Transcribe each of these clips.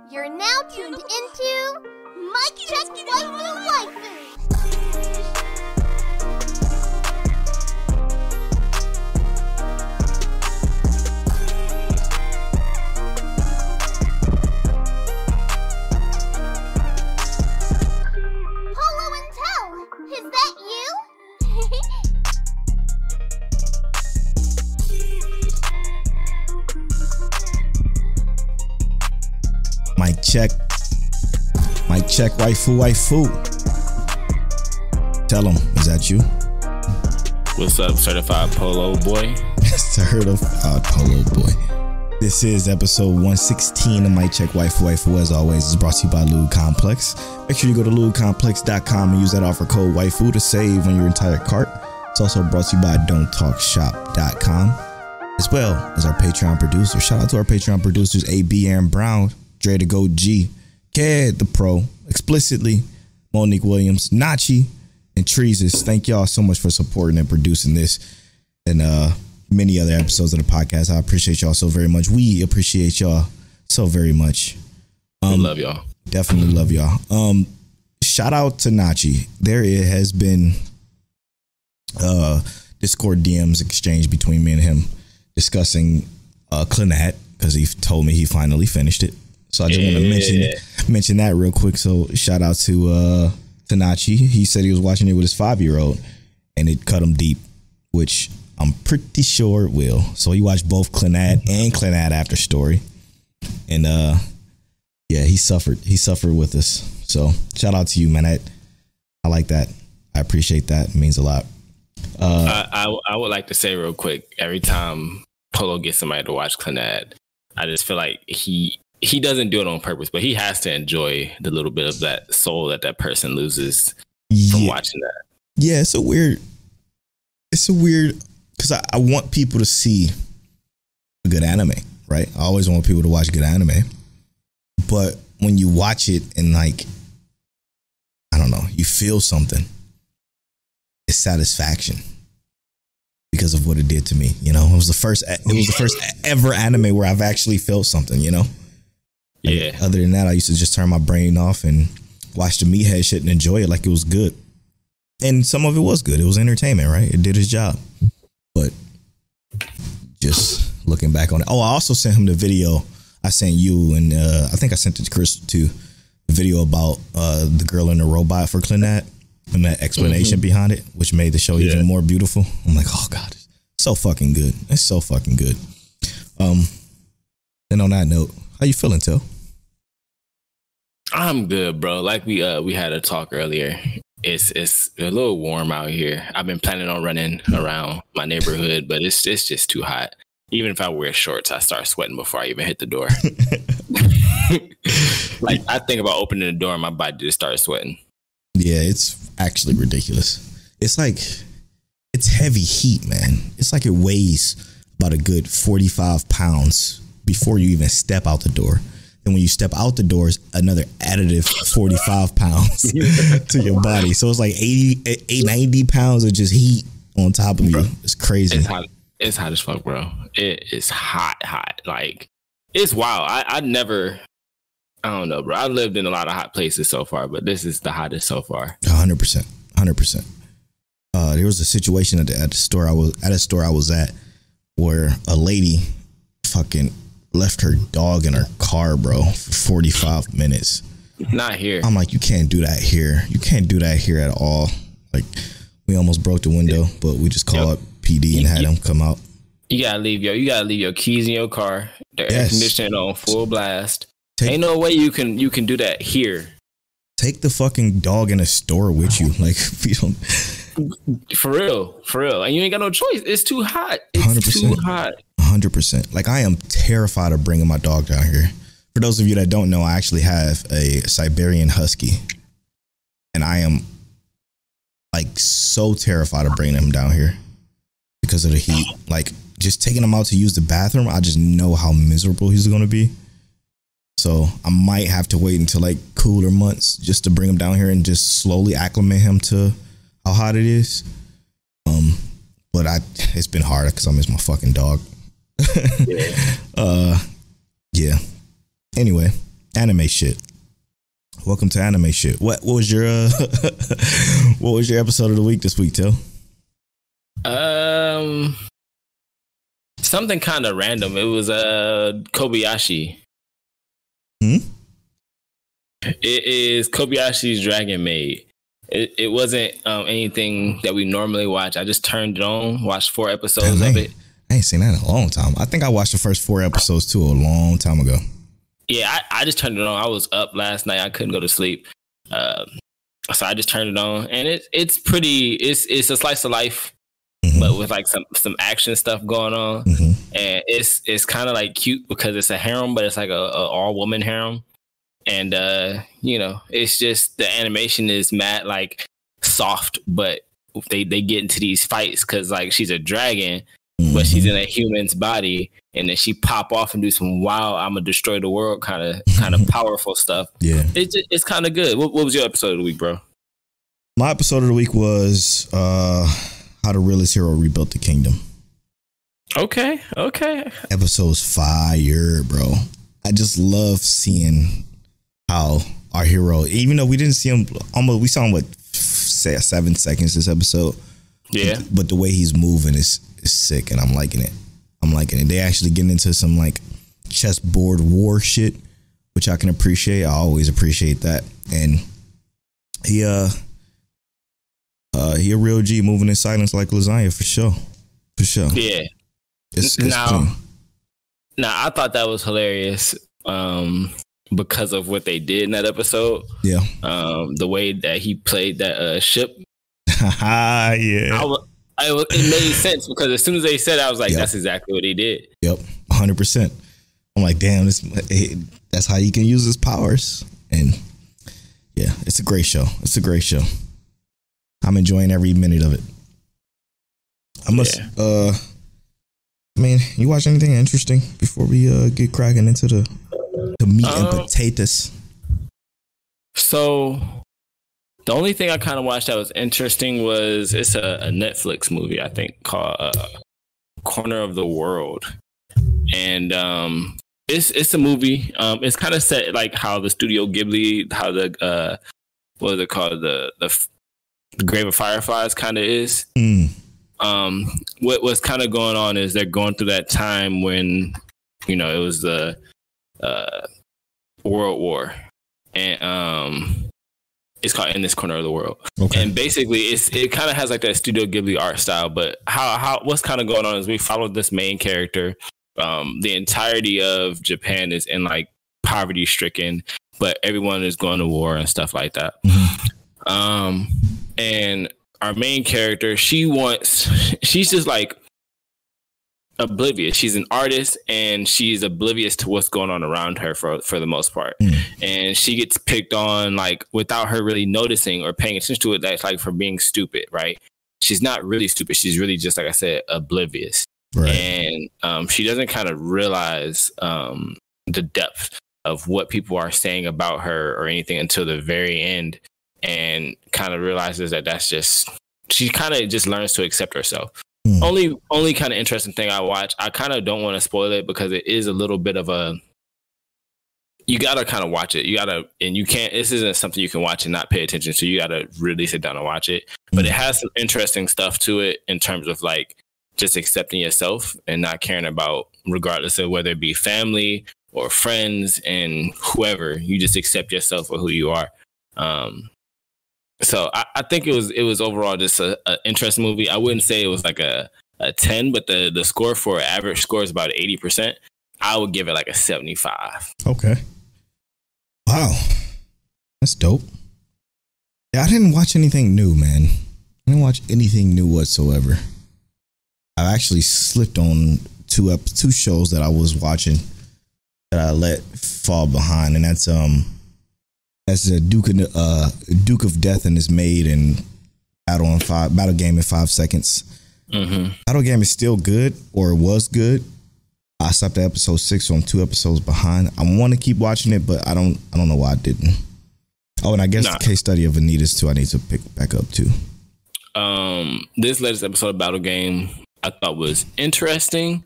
You're now tuned into Mic Check Waifu Waifu. Hello and tell, is that you? Mic check. Mic check, waifu, waifu. Tell them, is that you? What's up, certified polo boy? Certified polo boy. This is episode 116 of Mic Check Waifu Waifu. As always, it's brought to you by Lube Complex. Make sure you go to lubecomplex.com and use that offer code waifu to save on your entire cart. It's also brought to you by don'ttalkshop.com, as well as our Patreon producers. Shout out to our Patreon producers, AB Aaron Brown, Dre the Go G, Ked the Pro, Explicitly, Monique Williams, Nachi, and Treesus. Thank y'all so much for supporting and producing this and many other episodes of the podcast. I appreciate y'all so very much. We appreciate y'all so very much. We love y'all. Definitely love y'all. Shout out to Nachi. There it has been Discord DMs exchange between me and him discussing Clannad, because he told me he finally finished it. So I just want to mention that real quick. So shout out to Nachi. He said he was watching it with his 5-year-old and it cut him deep, which I'm pretty sure it will. So he watched both Clannad and Clannad After Story. And yeah, he suffered. He suffered with us. So shout out to you, man. I like that. I appreciate that. It means a lot. I would like to say real quick, every time Polo gets somebody to watch Clannad, I just feel like he doesn't do it on purpose, but he has to enjoy the little bit of that soul that person loses from watching that. Yeah, it's a weird, because I want people to see a good anime, right? I always want people to watch good anime. But when you watch it and like, I don't know, you feel something, it's satisfaction because of what it did to me. You know, it was the first ever anime where I've actually felt something, you know? Yeah. Like, other than that, I used to just turn my brain off and watch the meathead shit and enjoy it like it was good. And some of it was good. It was entertainment, right? It did its job. But just looking back on it. Oh, I also sent him the video I sent you, and I think I sent it to Chris too. The video about the girl in the robot for Clannad and that explanation behind it, which made the show even more beautiful. I'm like, oh God, it's so fucking good. It's so fucking good. And on that note, how you feeling, Till? I'm good, bro. Like we had a talk earlier. It's a little warm out here. I've been planning on running around my neighborhood, but it's just too hot. Even if I wear shorts, I start sweating before I even hit the door. Like I think about opening the door and my body just starts sweating. Yeah, it's actually ridiculous. It's like, it's heavy heat, man. It's like it weighs about a good 45 pounds before you even step out the door. And when you step out the door, it's another additive 45 pounds to your body. So it's like 90 pounds of just heat on top of you. It's crazy. It's hot as fuck, bro. It is hot. Like, it's wild. I don't know, bro. I've lived in a lot of hot places so far, but this is the hottest so far. 100%. There was a situation at the store I was at where a lady fucking left her dog in her car, bro, for 45 minutes. Not here. I'm like, you can't do that here. You can't do that here at all. Like, we almost broke the window, but we just called up PD and had them come out. You gotta leave your keys in your car. The air conditioning on full blast. Ain't no way you can do that here. Take the fucking dog in a store with you. Like, we don't. For real. And you ain't got no choice. It's too hot. It's 100%. Too hot. 100%. Like, I am terrified of bringing my dog down here. For those of you that don't know, I actually have a Siberian Husky. And I am like so terrified of bringing him down here because of the heat. Like, just taking him out to use the bathroom, I just know how miserable he's going to be. So I might have to wait until like cooler months just to bring him down here and just slowly acclimate him to how hot it is. But it's been hard because I miss my fucking dog. Yeah. Anyway, anime shit. Welcome to anime shit. What was your what was your episode of the week this week, Till? Something kind of random. It was Kobayashi. Hmm? It is Kobayashi's Dragon Maid. It wasn't anything that we normally watch. I just turned it on, watched 4 episodes of it. I ain't seen that in a long time. I think I watched the first 4 episodes too a long time ago. Yeah, I just turned it on. I was up last night. I couldn't go to sleep. So I just turned it on, and it's pretty. It's a slice of life, but with like some action stuff going on, and it's kind of like cute because it's a harem, but it's like a all woman harem, and it's just the animation is mad like soft, but they get into these fights because like she's a dragon, but she's in a human's body, and then she pop off and do some wild "I'ma destroy the world" kind of powerful stuff. Yeah, it's kind of good. What was your episode of the week, bro? My episode of the week was How the Realest Hero Rebuilt the Kingdom. Okay. Episode's fire, bro. I just love seeing how our hero, even though we didn't see him we saw him 7 seconds this episode. Yeah. But the way he's moving is sick, and I'm liking it. They actually getting into some like chessboard war shit, which I can appreciate. I always appreciate that. And he a real G, moving in silence like lasagna for sure. Yeah. It's now I thought that was hilarious because of what they did in that episode. Yeah. The way that he played that ship. Yeah. It made sense because as soon as they said it, I was like, that's exactly what he did. Yep, 100%. I'm like, damn, that's how you can use his powers. And yeah, it's a great show. I'm enjoying every minute of it. You watch anything interesting before we get cracking into the meat and potatoes? So the only thing I kind of watched that was interesting was it's a Netflix movie, I think, called Corner of the World. And it's a movie. It's kind of set like how the Studio Ghibli, how the what is it called? The Grave of Fireflies kind of is. What's kind of going on is they're going through that time when, it was the World War. And it's called In This Corner of the World. Okay. And basically it kind of has like that Studio Ghibli art style, but how what's kind of going on is we followed this main character. The entirety of Japan is in like poverty stricken, but everyone is going to war and stuff like that. And our main character, she's just like oblivious. She's an artist and she's oblivious to what's going on around her for the most part. And she gets picked on like without her really noticing or paying attention to it. That's like for being stupid, right? She's not really stupid. She's really just, like I said, oblivious. Right. And she doesn't kind of realize the depth of what people are saying about her or anything until the very end, and kind of realizes that's just, she kind of just learns to accept herself. Only kind of interesting thing I watch. I kind of don't want to spoil it because it is a little bit of you gotta kind of watch it. You can't, this isn't something you can watch and not pay attention to. You gotta really sit down and watch it. But it has some interesting stuff to it in terms of like just accepting yourself and not caring about, regardless of whether it be family or friends and whoever, you just accept yourself for who you are. So I think it was overall just an interesting movie. I wouldn't say it was like a 10, but the score for average score is about 80%. I would give it like a 75. Okay. Wow. That's dope. Yeah, I didn't watch anything new, man. I didn't watch anything new whatsoever. I actually slipped on two shows that I was watching that I let fall behind, and that's a Duke of Death and His Maid and Battle Game in 5 Seconds. Battle Game is still good, or it was good. I stopped at episode 6, so I'm 2 episodes behind. I want to keep watching it, but I don't know why I didn't. Oh, and I guess the case study of Anita's too, I need to pick back up too. This latest episode of Battle Game, I thought was interesting,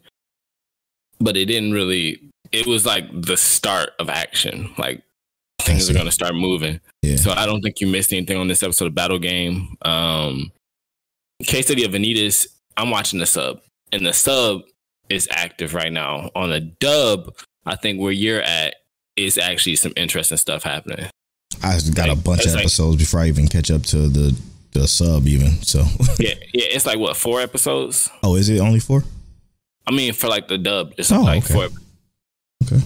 but it didn't really. It was like the start of action. Like things are gonna start moving. Yeah. So I don't think you missed anything on this episode of Battle Game. Case Study of Vanitas. I'm watching the sub, and the sub is active right now. On the dub, I think where you're at is actually some interesting stuff happening. I got a bunch of episodes before I even catch up to the sub even. So yeah, it's like what, 4 episodes? Oh, is it only 4? I mean, for like the dub, it's like okay. 4. Okay.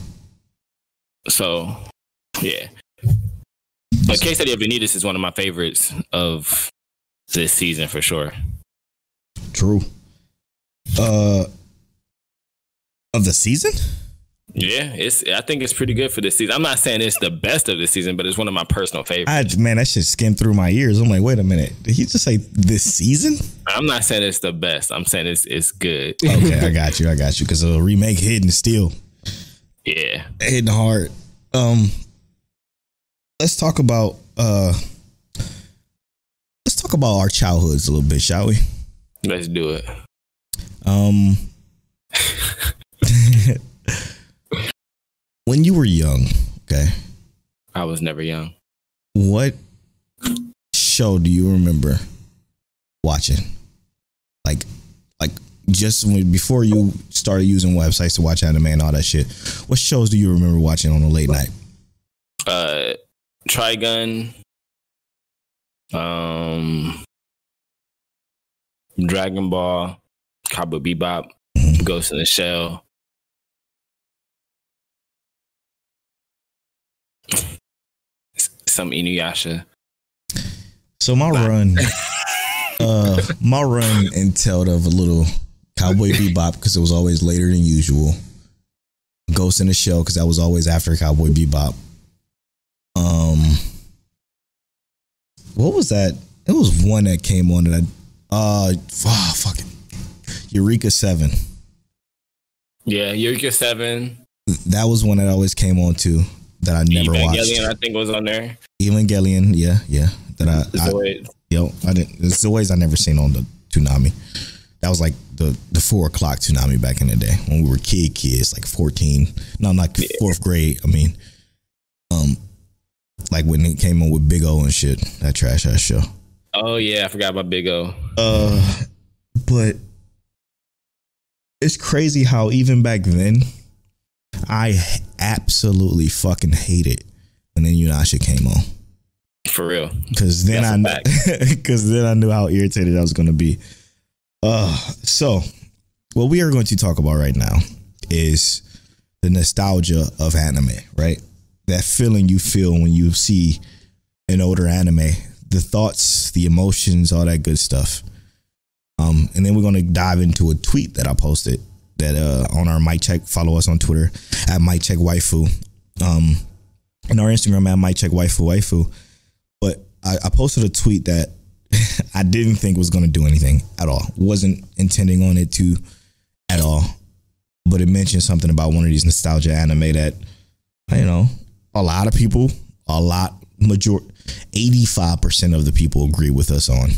So, yeah. But Case Study of Vanitas is one of my favorites of this season for sure. True. Of the season? Yeah, I think it's pretty good for this season. I'm not saying it's the best of the season, but it's one of my personal favorites. Man, that shit skimmed through my ears. I'm like, wait a minute. Did he just say this season? I'm not saying it's the best. I'm saying it's good. Okay, I got you. Because a remake hitting still. Yeah. Hitting hard. Let's talk about our childhoods a little bit, shall we? Let's do it. When you were young, okay? I was never young. What show do you remember watching? Like just before you started using websites to watch anime and all that shit. What shows do you remember watching on a late night? Trigun, Dragon Ball, Cowboy Bebop, Ghost in the Shell. Some Inuyasha. So my run entailed of a little Cowboy Bebop because it was always later than usual. Ghost in the Shell because that was always after Cowboy Bebop. What was that? It was one that came on that fuck it. Eureka 7. Yeah, Eureka 7. That was one that always came on too. That I never watched. Evangelion, I think, was on there. Evangelion, yeah. That I didn't. It's the ways I never seen on the Toonami. That was like the 4 o'clock Toonami back in the day when we were kids, like 14. No, not 4th grade. I mean, like when it came on with Big O and shit. That trash ass show. Oh yeah, I forgot about Big O. But it's crazy how even back then, I absolutely fucking hated when then Inuyasha came on. For real. Because then I knew how irritated I was going to be. So what we are going to talk about right now is the nostalgia of anime, right? That feeling you feel when you see an older anime, the thoughts, the emotions, all that good stuff. And then we're going to dive into a tweet that I posted that on our Mic Check. Follow us on Twitter at Mic Check Waifu, and our Instagram at Mic Check Waifu. But I posted a tweet that I didn't think was going to do anything at all. Wasn't intending on it to at all. But it mentioned something about one of these nostalgia anime that, you know, a lot of people, 85% of the people agree with us on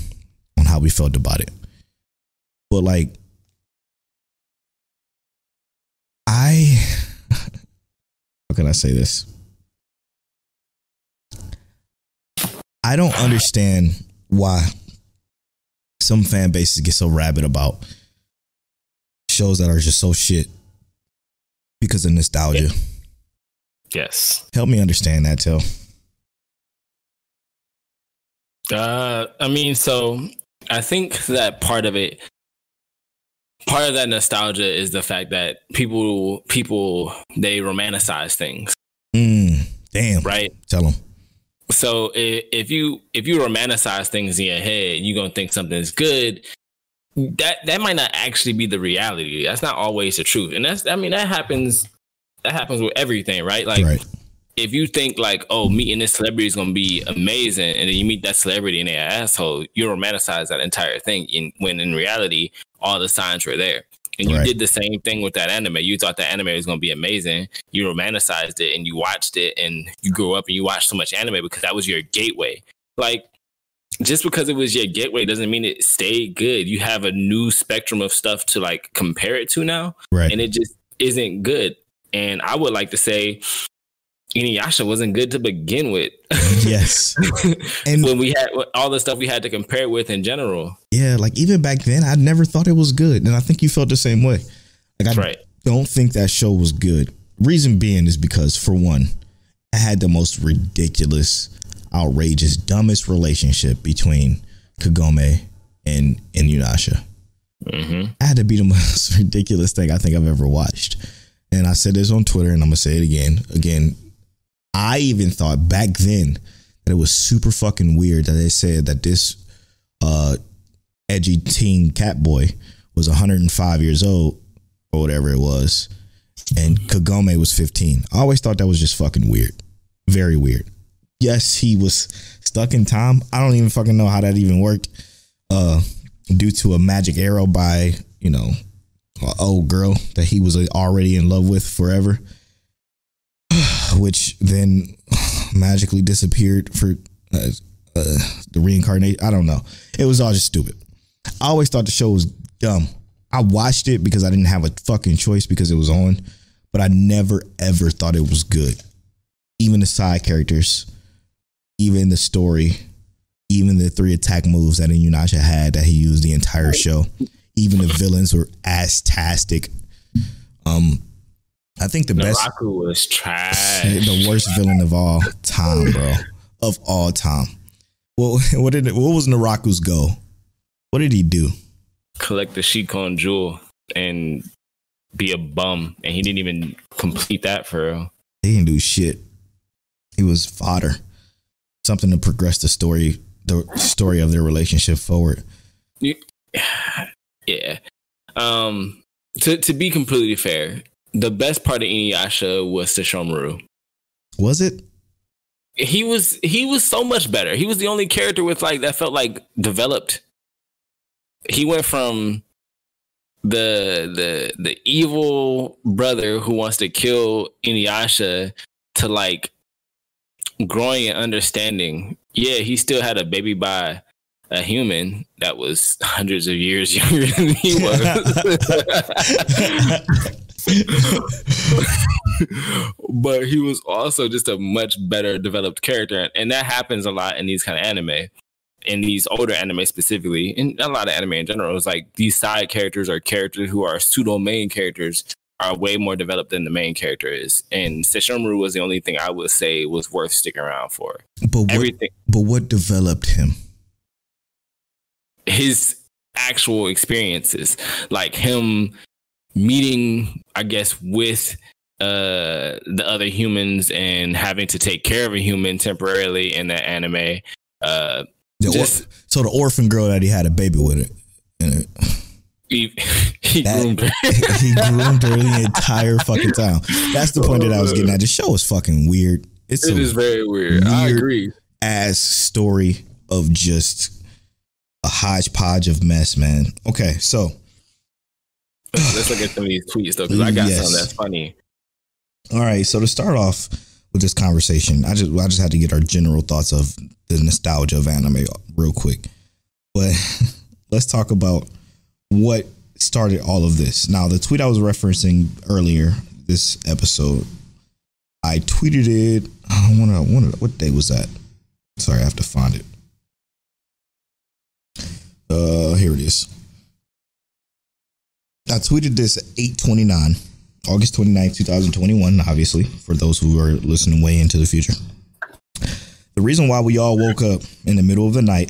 how we felt about it. But like, how can I say this? I don't understand why some fan bases get so rabid about shows that are just so shit because of nostalgia. Yes. Help me understand that, Till. I mean, so I think that part of that nostalgia is the fact that people they romanticize things. Damn. Right? Tell them. So if you romanticize things in your head, you're gonna think something's good. That might not actually be the reality. That's not always the truth, and that happens. That happens with everything, right? Like, right. If you think like, oh, meeting this celebrity is gonna be amazing, and then you meet that celebrity and they're an asshole, you romanticize that entire thing. When in reality, all the signs were there. And you did the same thing with that anime. You thought that anime was going to be amazing. You romanticized it and you watched it and you grew up and you watched so much anime because that was your gateway. Like, just because it was your gateway doesn't mean it stayed good. You have a new spectrum of stuff to like compare it to now, right? And it just isn't good. And I would like to say Inuyasha wasn't good to begin with. Yes. And when we had all the stuff we had to compare it with in general. Yeah, like even back then, I never thought it was good. And I think you felt the same way. Like I don't think that show was good. Reason being is because, for one, I had the most ridiculous, outrageous, dumbest relationship between Kagome and Inuyasha. I had to be the most ridiculous thing I think I've ever watched. And I said this on Twitter, and I'm going to say it again. I even thought back then that it was super fucking weird that they said that this edgy teen cat boy was 105 years old or whatever it was, and Kagome was 15. I always thought that was just fucking weird. Very weird. Yes, he was stuck in time. I don't even fucking know how that even worked. Due to a magic arrow by, an old girl that he was already in love with forever, which then magically disappeared for the reincarnation. I don't know. It was all just stupid. I always thought the show was dumb. I watched it because I didn't have a fucking choice because it was on, but I never ever thought it was good. Even the side characters, even the story, even the 3 attack moves that Inuyasha had that he used the entire show. Even the villains were ass-tastic. I think the best Naraku was trash. The worst villain of all time, bro. Of all time. Well, what was Naraku's goal? What did he do? Collect the Shikon jewel and be a bum, and he didn't even complete that for real. He didn't do shit. He was fodder. Something to progress the story of their relationship forward. Yeah. To be completely fair, the best part of Inuyasha was Sesshomaru. Was it? He was so much better. He was the only character with like that felt like developed. He went from the evil brother who wants to kill Inuyasha to like growing and understanding. Yeah, he still had a baby by a human that was hundreds of years younger than he was. But he was also just a much better developed character. And that happens a lot in these kind of anime. In these older anime specifically, and a lot of anime in general, it's like these side characters or characters who are pseudo main characters are way more developed than the main character is. And Sesshomaru was the only thing I would say was worth sticking around for. But what developed him? His actual experiences, like him meeting, I guess, with the other humans and having to take care of a human temporarily in that anime. So the orphan girl that he had a baby with it. He groomed her. He groomed her the entire fucking time. That's the point that I was getting at. The show is fucking weird. It is very weird. I agree. As story of just a hodgepodge of mess, man. Okay, so let's look at some of these tweets though, because I got something that's funny. All right, so to start off with this conversation, I just had to get our general thoughts of the nostalgia of anime real quick. But let's talk about what started all of this. Now, the tweet I was referencing earlier this episode, I tweeted it. What day was that? Sorry, I have to find it. Here it is. I tweeted this at 8:29, August 29th, 2021, obviously, for those who are listening way into the future. The reason why we all woke up in the middle of the night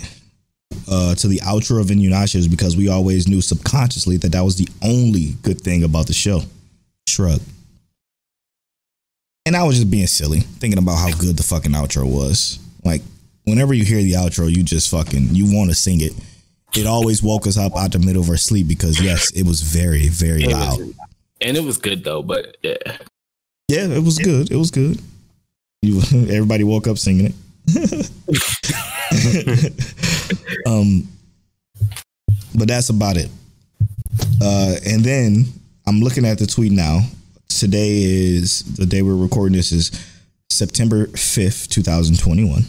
to the outro of Inuyasha is because we always knew subconsciously that was the only good thing about the show. Shrug. And I was just being silly, thinking about how good the fucking outro was. Like, whenever you hear the outro, you want to sing it. It always woke us up out the middle of our sleep because, yes, it was very, very loud. And it was good, though, but yeah. Yeah, it was good. It was good. Everybody woke up singing it. But that's about it. And then I'm looking at the tweet now. Today is the day we're recording this is September 5th, 2021.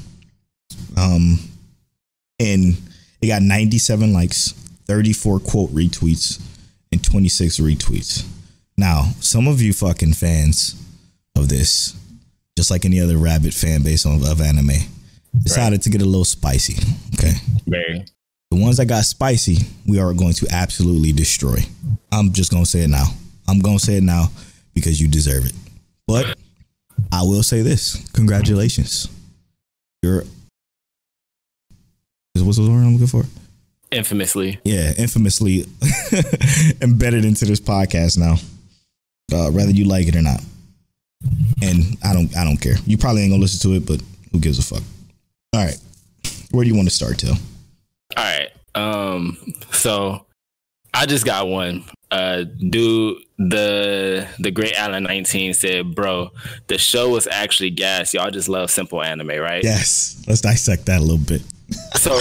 And it got 97 likes, 34 quote retweets, and 26 retweets. Now, some of you fucking fans of this, just like any other rabid fan base of anime, decided to get a little spicy. Okay. Very. The ones that got spicy, we are going to absolutely destroy. I'm just going to say it now. I'm going to say it now because you deserve it. But I will say this. Congratulations. You're... What's the word I'm looking for? Infamously. Yeah, infamously embedded into this podcast now. Whether you like it or not. And I don't care. You probably ain't gonna listen to it, but who gives a fuck? All right. Where do you want to start, Till? All right. So I just got one. Dude, the great Alan 19 said, bro, the show was actually gas. Y'all just love simple anime, right? Yes. Let's dissect that a little bit. So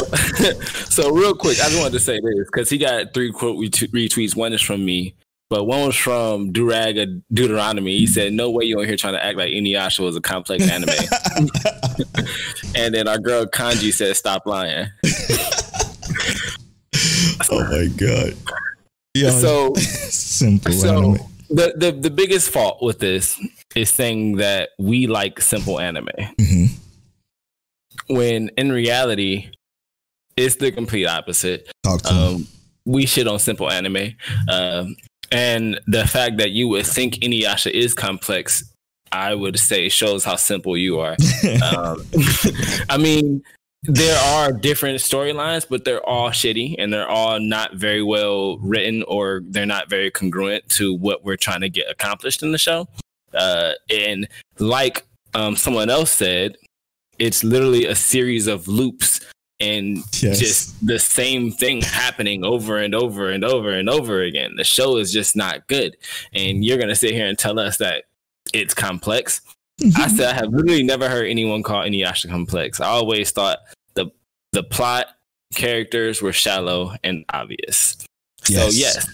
real quick, I just wanted to say this because he got 3 quote retweets. One is from me, but one was from Durag Deuteronomy. He said, "No way you on here trying to act like Inuyasha was a complex anime." And then our girl Kanji said, "Stop lying." Oh my god! Yeah, so simple. So anime. the biggest fault with this is saying that we like simple anime. Mm-hmm. When in reality, it's the complete opposite. We shit on simple anime. And the fact that you would think Inuyasha is complex, I would say shows how simple you are. I mean, there are different storylines, but they're all shitty and they're all not very well written, or they're not very congruent to what we're trying to get accomplished in the show. And like someone else said, it's literally a series of loops and just the same thing happening over and over and over and over again. The show is just not good. And you're going to sit here and tell us that it's complex. I said I have literally never heard anyone call Inuyasha complex. I always thought the plot characters were shallow and obvious. So yes,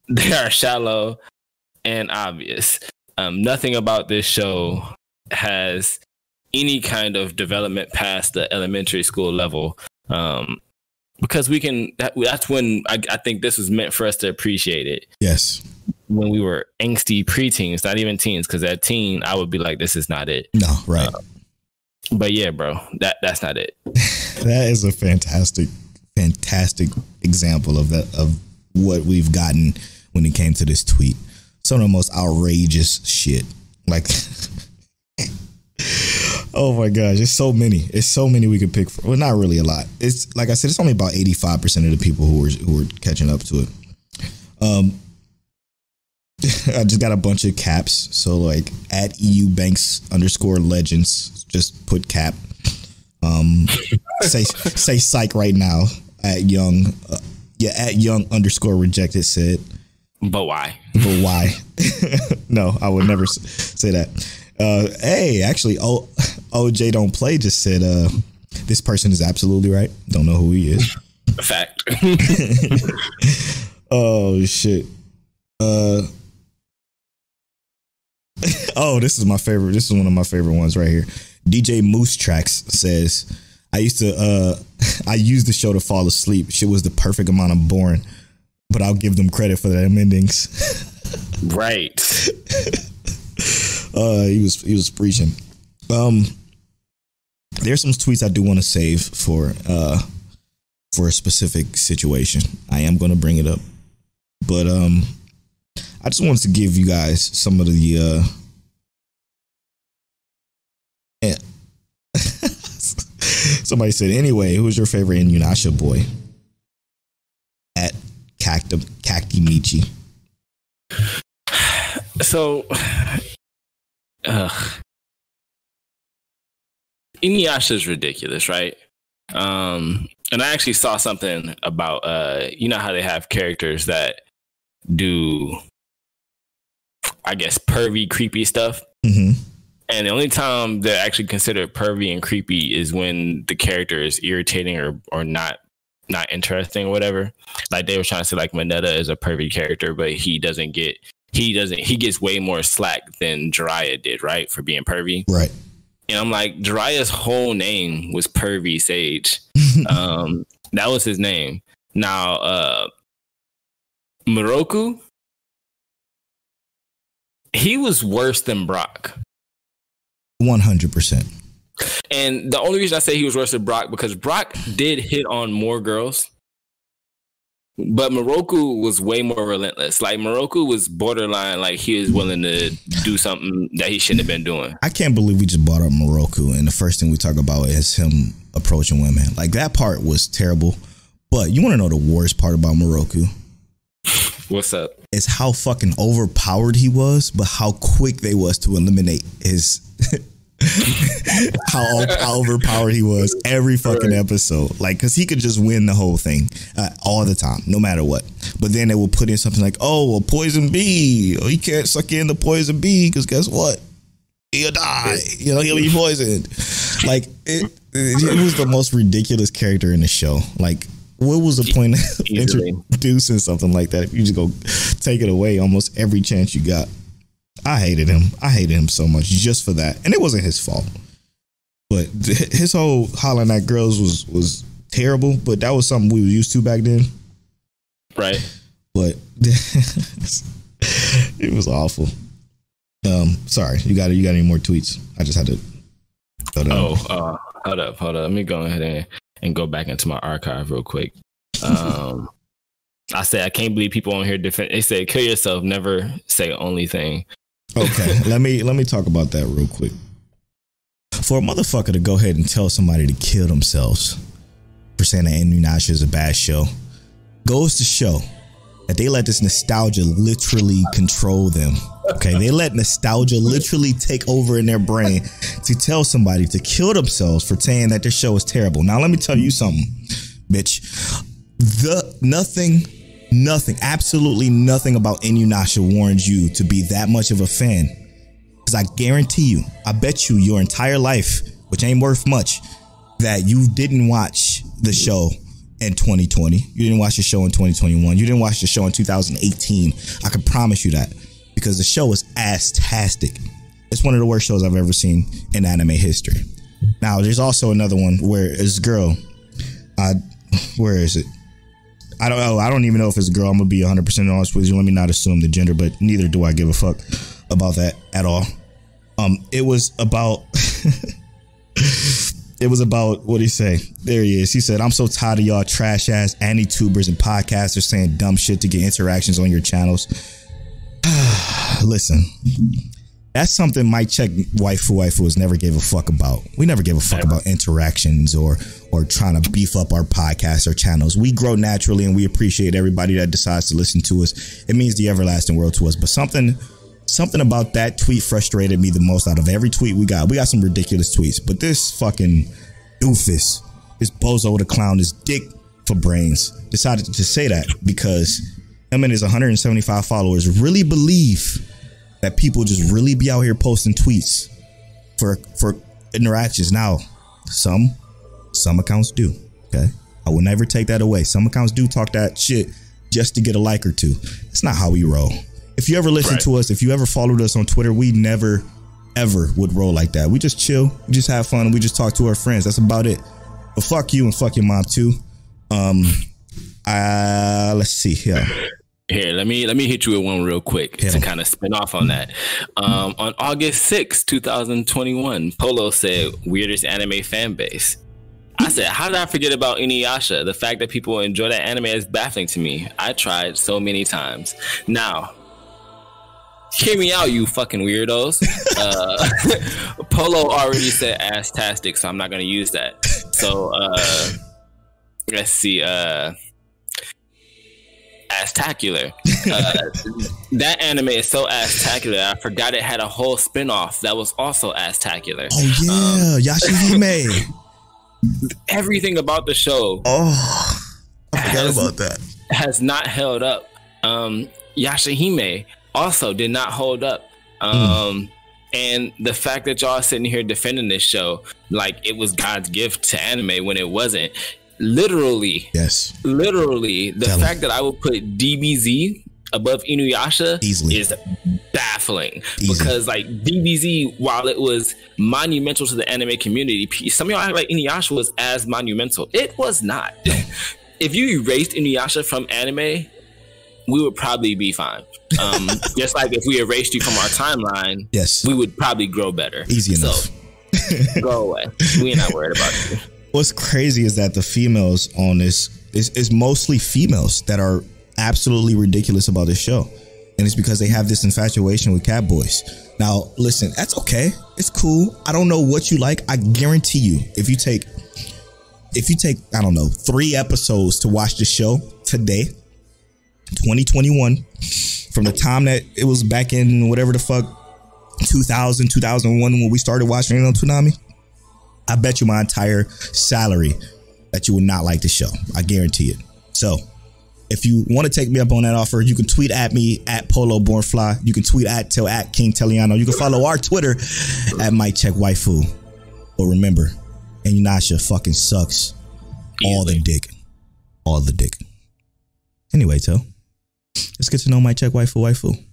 they are shallow and obvious. Nothing about this show has any kind of development past the elementary school level, because we can. That's when I think this was meant for us to appreciate it. Yes, when we were angsty preteens, not even teens, because at teen I would be like, "This is not it." No, right. But yeah, bro, that's not it. That is a fantastic example of what we've gotten when it came to this tweet. Some of the most outrageous shit, like. Oh my gosh, it's so many we could pick from. Well, not really a lot. It's like I said, it's only about 85% of the people who were catching up to it. I just got a bunch of caps. So like at EUBanks_legends, just put cap. Say psych right now at young. At young_rejected said. But why? But why? No, I would never say that. Hey, actually, OJ Don't Play just said this person is absolutely right. Don't know who he is. Fact. Oh shit. Oh, this is my favorite. This is one of my favorite ones right here. DJ Moose Tracks says, I used the show to fall asleep. Shit was the perfect amount of boring, but I'll give them credit for them endings. Right. He was preaching. There's some tweets I do want to save for a specific situation. I am going to bring it up, but I just wanted to give you guys some of the somebody said, anyway, who's your favorite Inuyasha boy? At Cacti Michi. So Inuyasha is ridiculous, right? And I actually saw something about you know how they have characters that do, I guess, pervy, creepy stuff. Mm-hmm. And the only time they're actually considered pervy and creepy is when the character is irritating or not interesting or whatever. Like they were trying to say like Mineta is a pervy character, but he gets way more slack than Jiraiya did, right? For being pervy. Right. And I'm like, Jiraiya's whole name was Pervy Sage. That was his name. Now, Moroku, he was worse than Brock. 100%. And the only reason I say he was worse than Brock because Brock did hit on more girls, but Moroku was way more relentless. Like Moroku was borderline, like he was willing to do something that he shouldn't have been doing. I can't believe we just brought up Moroku, and the first thing we talk about is him approaching women. Like that part was terrible. But you want to know the worst part about Moroku? What's up? It's how fucking overpowered he was, but how quick they was to eliminate his. how overpowered he was every fucking episode, like because he could just win the whole thing all the time, no matter what. But then they will put in something like, "Oh, a poison bee. Oh, he can't suck in the poison bee because guess what? He'll die. You know, he'll be poisoned." Like it was the most ridiculous character in the show. Like, what was the point of introducing something like that if you just go take it away almost every chance you got? I hated him so much just for that. And it wasn't his fault. But his whole hollering at girls was terrible, but that was something we were used to back then. Right. But it was awful. Sorry, you got any more tweets? I just had to go down. Hold up. Let me go ahead and go back into my archive real quick. I say I can't believe people on here defend. They say kill yourself, never say only thing. Okay, let me talk about that real quick. For a motherfucker to go ahead and tell somebody to kill themselves for saying that Inuyasha is a bad show goes to show that they let this nostalgia literally control them. Okay, they let nostalgia literally take over in their brain to tell somebody to kill themselves for saying that their show is terrible. Now let me tell you something, bitch. Nothing, absolutely nothing about Inuyasha warrants you to be that much of a fan. Because I guarantee you, I bet you your entire life, which ain't worth much, that you didn't watch the show in 2020. You didn't watch the show in 2021. You didn't watch the show in 2018. I can promise you that. Because the show is ass-tastic. It's one of the worst shows I've ever seen in anime history. Now, there's also another one where this girl, where is it? I don't know. I don't even know if it's a girl. I'm going to be 100% honest with you. Let me not assume the gender, but neither do I give a fuck about that at all. It was about, what did he say? There he is. He said, "I'm so tired of y'all trash ass anti-tubers and podcasters saying dumb shit to get interactions on your channels." Listen, that's something Mike Check Waifu was never gave a fuck about. We never gave a fuck about interactions or trying to beef up our podcasts or channels. We grow naturally and we appreciate everybody that decides to listen to us. It means the everlasting world to us. But something about that tweet frustrated me the most out of every tweet we got. We got some ridiculous tweets, but this fucking doofus, this bozo the clown, this dick for brains decided to say that because him and his 175 followers really believe that people just really be out here posting tweets for interactions. Now, some accounts do. Okay, I will never take that away. Some accounts do talk that shit just to get a like or two. That's not how we roll. If you ever listen to us, if you ever followed us on Twitter, we never ever would roll like that. We just chill, we just have fun, and we just talk to our friends. That's about it. But fuck you and fuck your mom too. Let's see here. Here, let me hit you with one real quick to kind of spin off on that. On August 6, 2021, Polo said, "Weirdest anime fan base." I said, how did I forget about Inuyasha? The fact that people enjoy that anime is baffling to me. I tried so many times. Now, hear me out, you fucking weirdos. Polo already said ass-tastic, so I'm not going to use that. So, let's see. Ass-tacular. That anime is so ass-tacular, I forgot it had a whole spin-off that was also ass-tacular. Oh, yeah. Yashahime. Everything about the show. Oh, I forgot about that. Has not held up. Yashahime also did not hold up. And the fact that y'all sitting here defending this show like it was God's gift to anime when it wasn't. Literally. Yes. Literally. The fact that I would put DBZ above Inuyasha easily is baffling. Because like DBZ, while it was monumental to the anime community, some of y'all act like Inuyasha was as monumental. It was not. If you erased Inuyasha from anime, we would probably be fine. Just like if we erased you from our timeline, yes, we would probably grow better. Easy enough. So, go away. We're not worried about you. What's crazy is that the females on this is mostly females that are absolutely ridiculous about this show. And it's because they have this infatuation with cat boys. Now, listen, that's okay. It's cool. I don't know what you like. I guarantee you, if you take, I don't know, 3 episodes to watch the show today, 2021, from the time that it was back in whatever the fuck, 2000, 2001, when we started watching it on Toonami, I bet you my entire salary that you would not like the show. I guarantee it. So, if you want to take me up on that offer, you can tweet at me at Polo Born Fly. You can tweet at King Teliano. You can follow our Twitter at Mic Check Waifu. But remember, Inuyasha fucking sucks. All the dick. All the dick. Anyway, let's get to know Mic Check Waifu.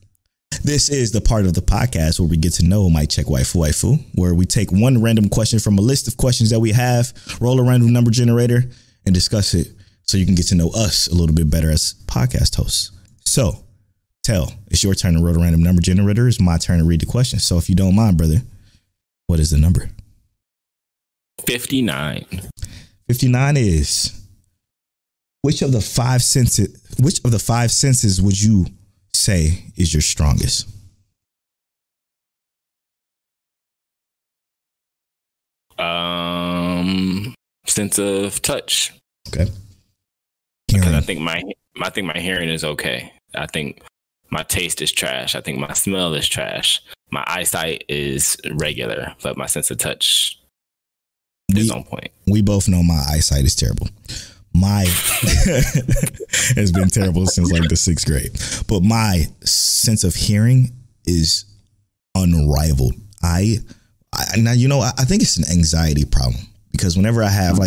This is the part of the podcast where we get to know Mic Check Waifu, where we take one random question from a list of questions that we have, roll a random number generator, and discuss it. So you can get to know us a little bit better as podcast hosts. So, it's your turn to roll a random number generator. It's my turn to read the question. So if you don't mind, brother, what is the number? 59. 59 is, which of the five senses would you say is your strongest? Sense of touch. Okay. Because I think my hearing is okay. I think my taste is trash. I think my smell is trash. My eyesight is regular, but my sense of touch is on point. We both know my eyesight is terrible. My has been terrible since like the 6th grade. But my sense of hearing is unrivaled. Now, you know, I think it's an anxiety problem, because whenever I have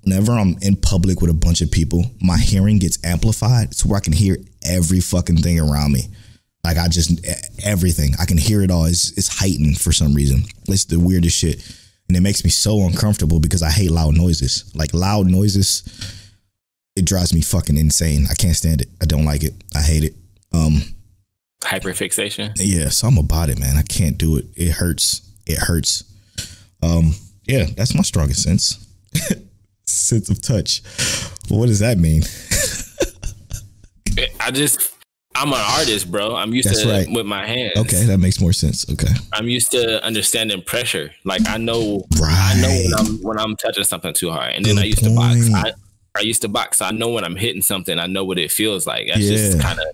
whenever I'm in public with a bunch of people, my hearing gets amplified to where I can hear every fucking thing around me. Like everything. I can hear it all. It's heightened for some reason. It's the weirdest shit. And it makes me so uncomfortable because I hate loud noises. Like loud noises, it drives me fucking insane. I can't stand it. I don't like it. I hate it. Hyperfixation? Yeah, so I'm about it, man. I can't do it. It hurts. Yeah, that's my strongest sense. Sense of touch. Well, what does that mean? I'm an artist, bro. I'm used to it with my hands. Okay, that makes more sense. Okay. I'm used to understanding pressure. Like I know when I'm touching something too hard. And then I used to box. I used to box. So I know when I'm hitting something, I know what it feels like. That's just kind of,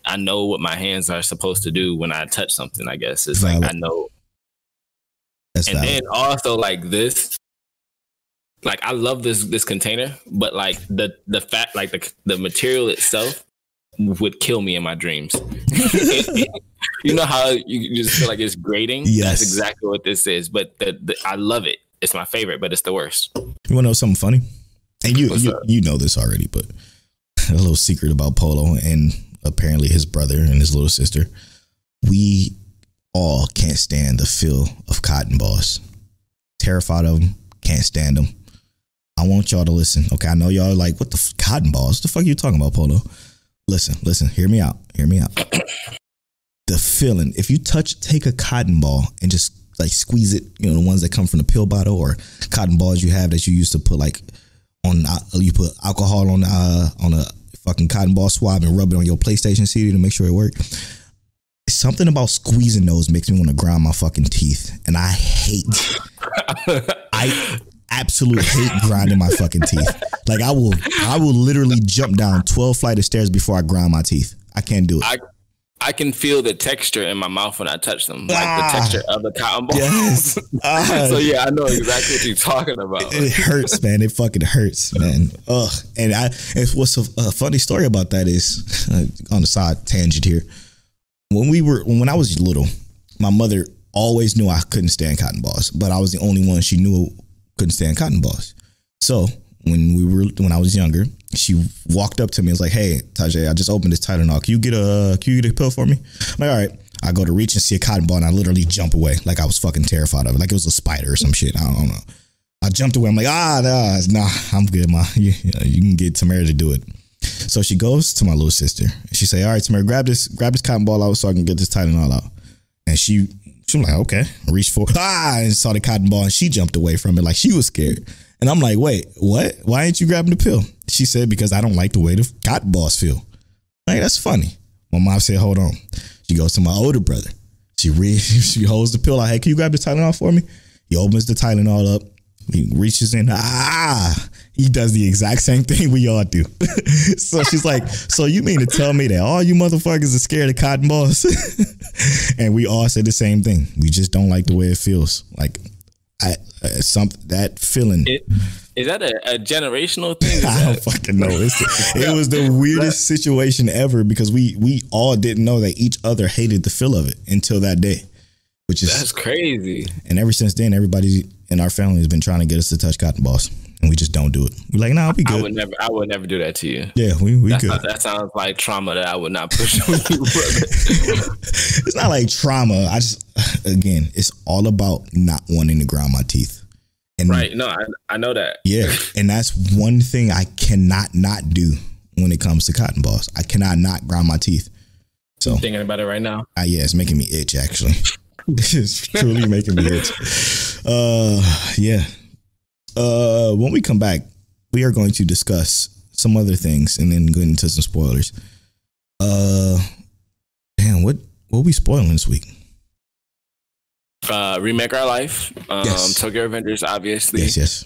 I know what my hands are supposed to do when I touch something, I guess. It's valid. Like I know. That's and valid. Then also like this, like I love this container, but like the fact, like the material itself would kill me in my dreams. You know how you just feel like it's grating? Yes. That's exactly what this is. But I love it. It's my favorite, but it's the worst. You want to know something funny? And you know this already, but a little secret about Polo and apparently his brother and his little sister. We all can't stand the feel of cotton balls. Terrified of them. Can't stand them. I want y'all to listen. Okay, I know y'all are like, what the cotton balls? What the fuck are you talking about, Polo? Listen, hear me out. The feeling, if you take a cotton ball and just like squeeze it, you know, the ones that come from the pill bottle or cotton balls you have that you used to put like on, you put alcohol on a fucking cotton ball swab and rub it on your PlayStation CD to make sure it works. Something about squeezing those makes me want to grind my fucking teeth. And I absolutely hate grinding my fucking teeth. Like I will literally jump down 12 flights of stairs before I grind my teeth. I can't do it. I can feel the texture in my mouth when I touch them, like the texture of the cotton balls. Yes. So yeah, I know exactly what you're talking about. It hurts, man. It fucking hurts, man. Ugh. And what's a funny story about that is, on the side tangent here, when I was little, my mother always knew I couldn't stand cotton balls, but I was the only one she knew couldn't stand cotton balls. So when I was younger, she walked up to me and was like, "Hey, Tajay, I just opened this Tylenol. Can you get a pill for me?" I'm like, all right. I go to reach and see a cotton ball and I literally jump away. Like I was fucking terrified of it. Like it was a spider or some shit. I don't know. I jumped away. I'm like, nah, I'm good, ma. You can get Tamara to do it. So she goes to my little sister. She say, all right, Tamara, grab this cotton ball out so I can get this Tylenol out. And she was like, okay. I reached for and saw the cotton ball and she jumped away from it like she was scared. And I'm like, wait, what? Why ain't you grabbing the pill? She said, because I don't like the way the cotton balls feel. Like, that's funny. My mom said, hold on. She goes to my older brother. She holds the pill out. Hey, can you grab the Tylenol for me? He opens the Tylenol up. He reaches in. He does the exact same thing we all do. So she's like, so you mean to tell me that all you motherfuckers are scared of cotton balls? And we all said the same thing. We just don't like the way it feels. Like that feeling. Is that a generational thing? I don't fucking know. It was the weirdest situation ever because we all didn't know that each other hated the feel of it until that day. That's crazy. And ever since then, everybody in our family has been trying to get us to touch cotton balls, and we just don't do it. We're like, nah, I'll be good. I would never do that to you. Yeah, we good. That sounds like trauma that I would not push on you, brother. It's not like trauma. Again, it's all about not wanting to grind my teeth. And right. No, I know that. Yeah. And that's one thing I cannot not do when it comes to cotton balls. I cannot not grind my teeth. So I'm thinking about it right now. Yeah, it's making me itch actually. It's truly making me itch. Yeah. When we come back, we are going to discuss some other things and then go into some spoilers. Damn, what we spoiling this week? Remake Our Life. Yes. Tokyo Revengers, obviously. Yes.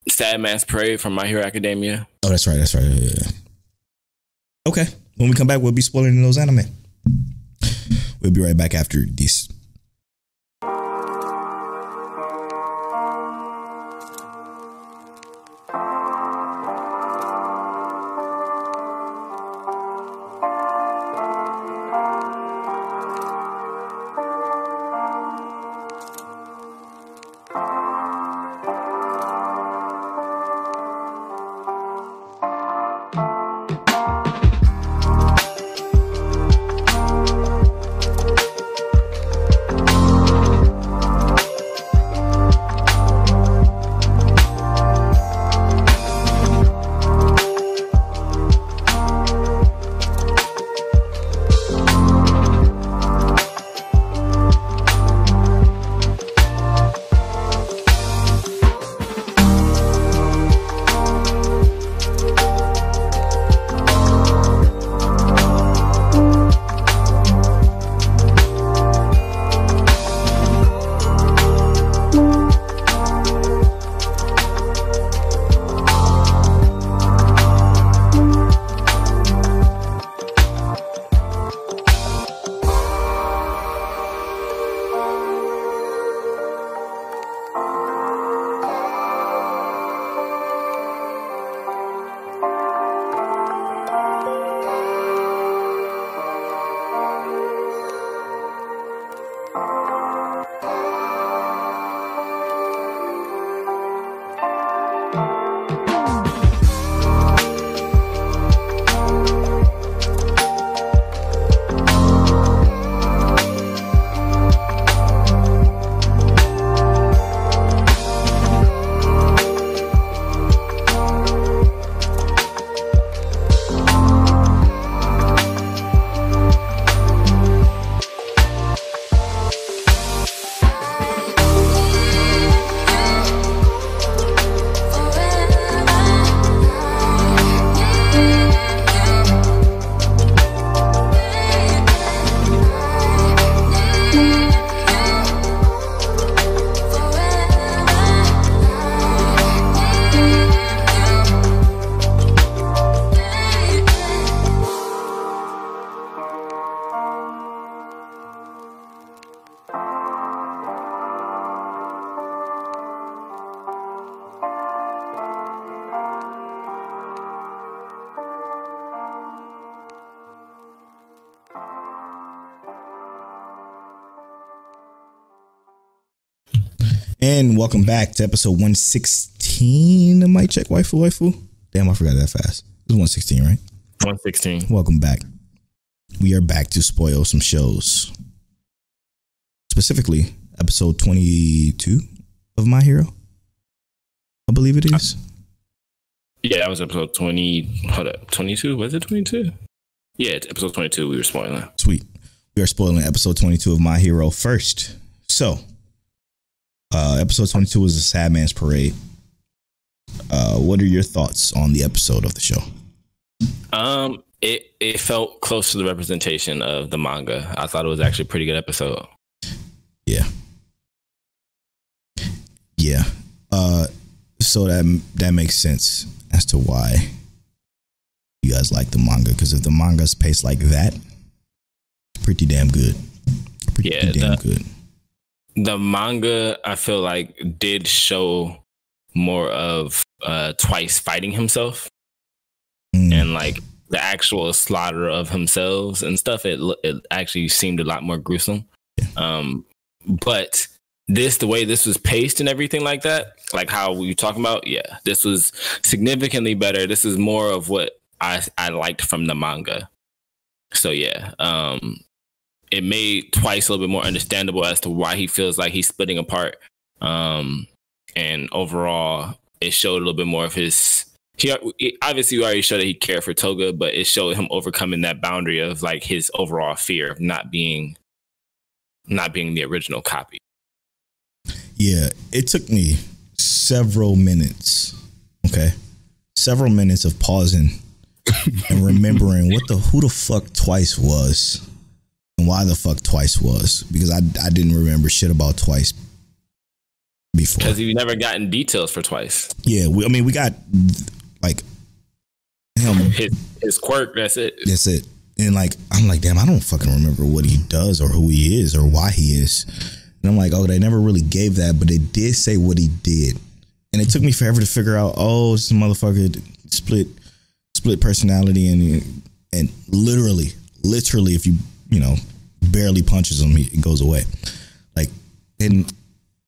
Sad Man's Parade from My Hero Academia. Oh, that's right. Yeah. Okay. When we come back, we'll be spoiling those anime. We'll be right back after this. And welcome back to episode 116 of Mic Check Waifu. Damn, I forgot that fast. It was 116, right? 116. Welcome back. We are back to spoil some shows. Specifically, episode 22 of My Hero. I believe it is. Yeah, that was episode 20. Hold up. 22? Was it 22? Yeah, it's episode 22. We were spoiling. Sweet. We are spoiling episode 22 of My Hero first. So, episode 22 was a Sad Man's Parade. What are your thoughts on the episode of the show? It felt close to the representation of the manga. I thought it was actually a pretty good episode. Yeah. So that makes sense as to why you guys like the manga, because if the manga's paced like that, it's pretty damn good. Good. The manga, I feel like, did show more of Twice fighting himself and like the actual slaughter of himself and stuff. It actually seemed a lot more gruesome. Yeah. But the way this was paced and everything like that, like how we were talking about, this was significantly better. This is more of what I liked from the manga. So it made Twice a little bit more understandable as to why he feels like he's splitting apart. And overall, it showed a little bit more of his. Obviously, we already showed that he cared for Toga, but it showed him overcoming that boundary of like his overall fear of not being the original copy. Yeah, it took me several minutes. Okay, several minutes of pausing and remembering who the fuck Twice was and why the fuck Twice was, because I didn't remember shit about Twice before. Because you never gotten details for Twice. Yeah, we got like him, his quirk. That's it. And like I'm like, damn, I don't fucking remember what he does or who he is or why he is. And I'm like, oh, they never really gave that, but they did say what he did. And it took me forever to figure out, oh, this motherfucker split personality, and literally, if you barely punches him, it goes away. Like, and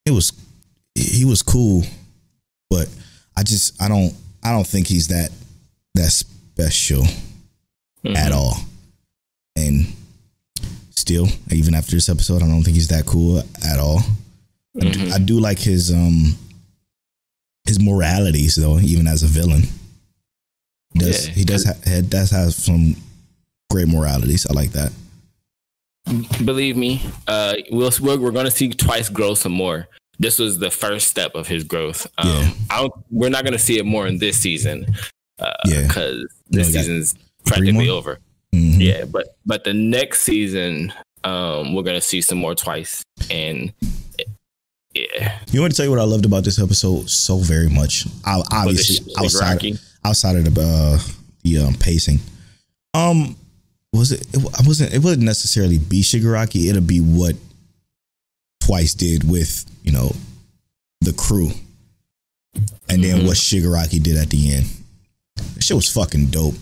he was cool, but I don't think he's that special at all. And still, even after this episode, I don't think he's that cool at all. I do like his moralities though, even as a villain. He does have some great moralities. I like that. Believe me, we're going to see Twice grow some more. This was the first step of his growth. We're not going to see it more in this season because this season's practically over. Mm-hmm. Yeah, but the next season, we're going to see some more Twice. And you want to tell you what I loved about this episode so very much? Obviously, outside of the pacing. It wasn't necessarily be Shigaraki. It'll be what Twice did with, the crew. And then what Shigaraki did at the end. That shit was fucking dope.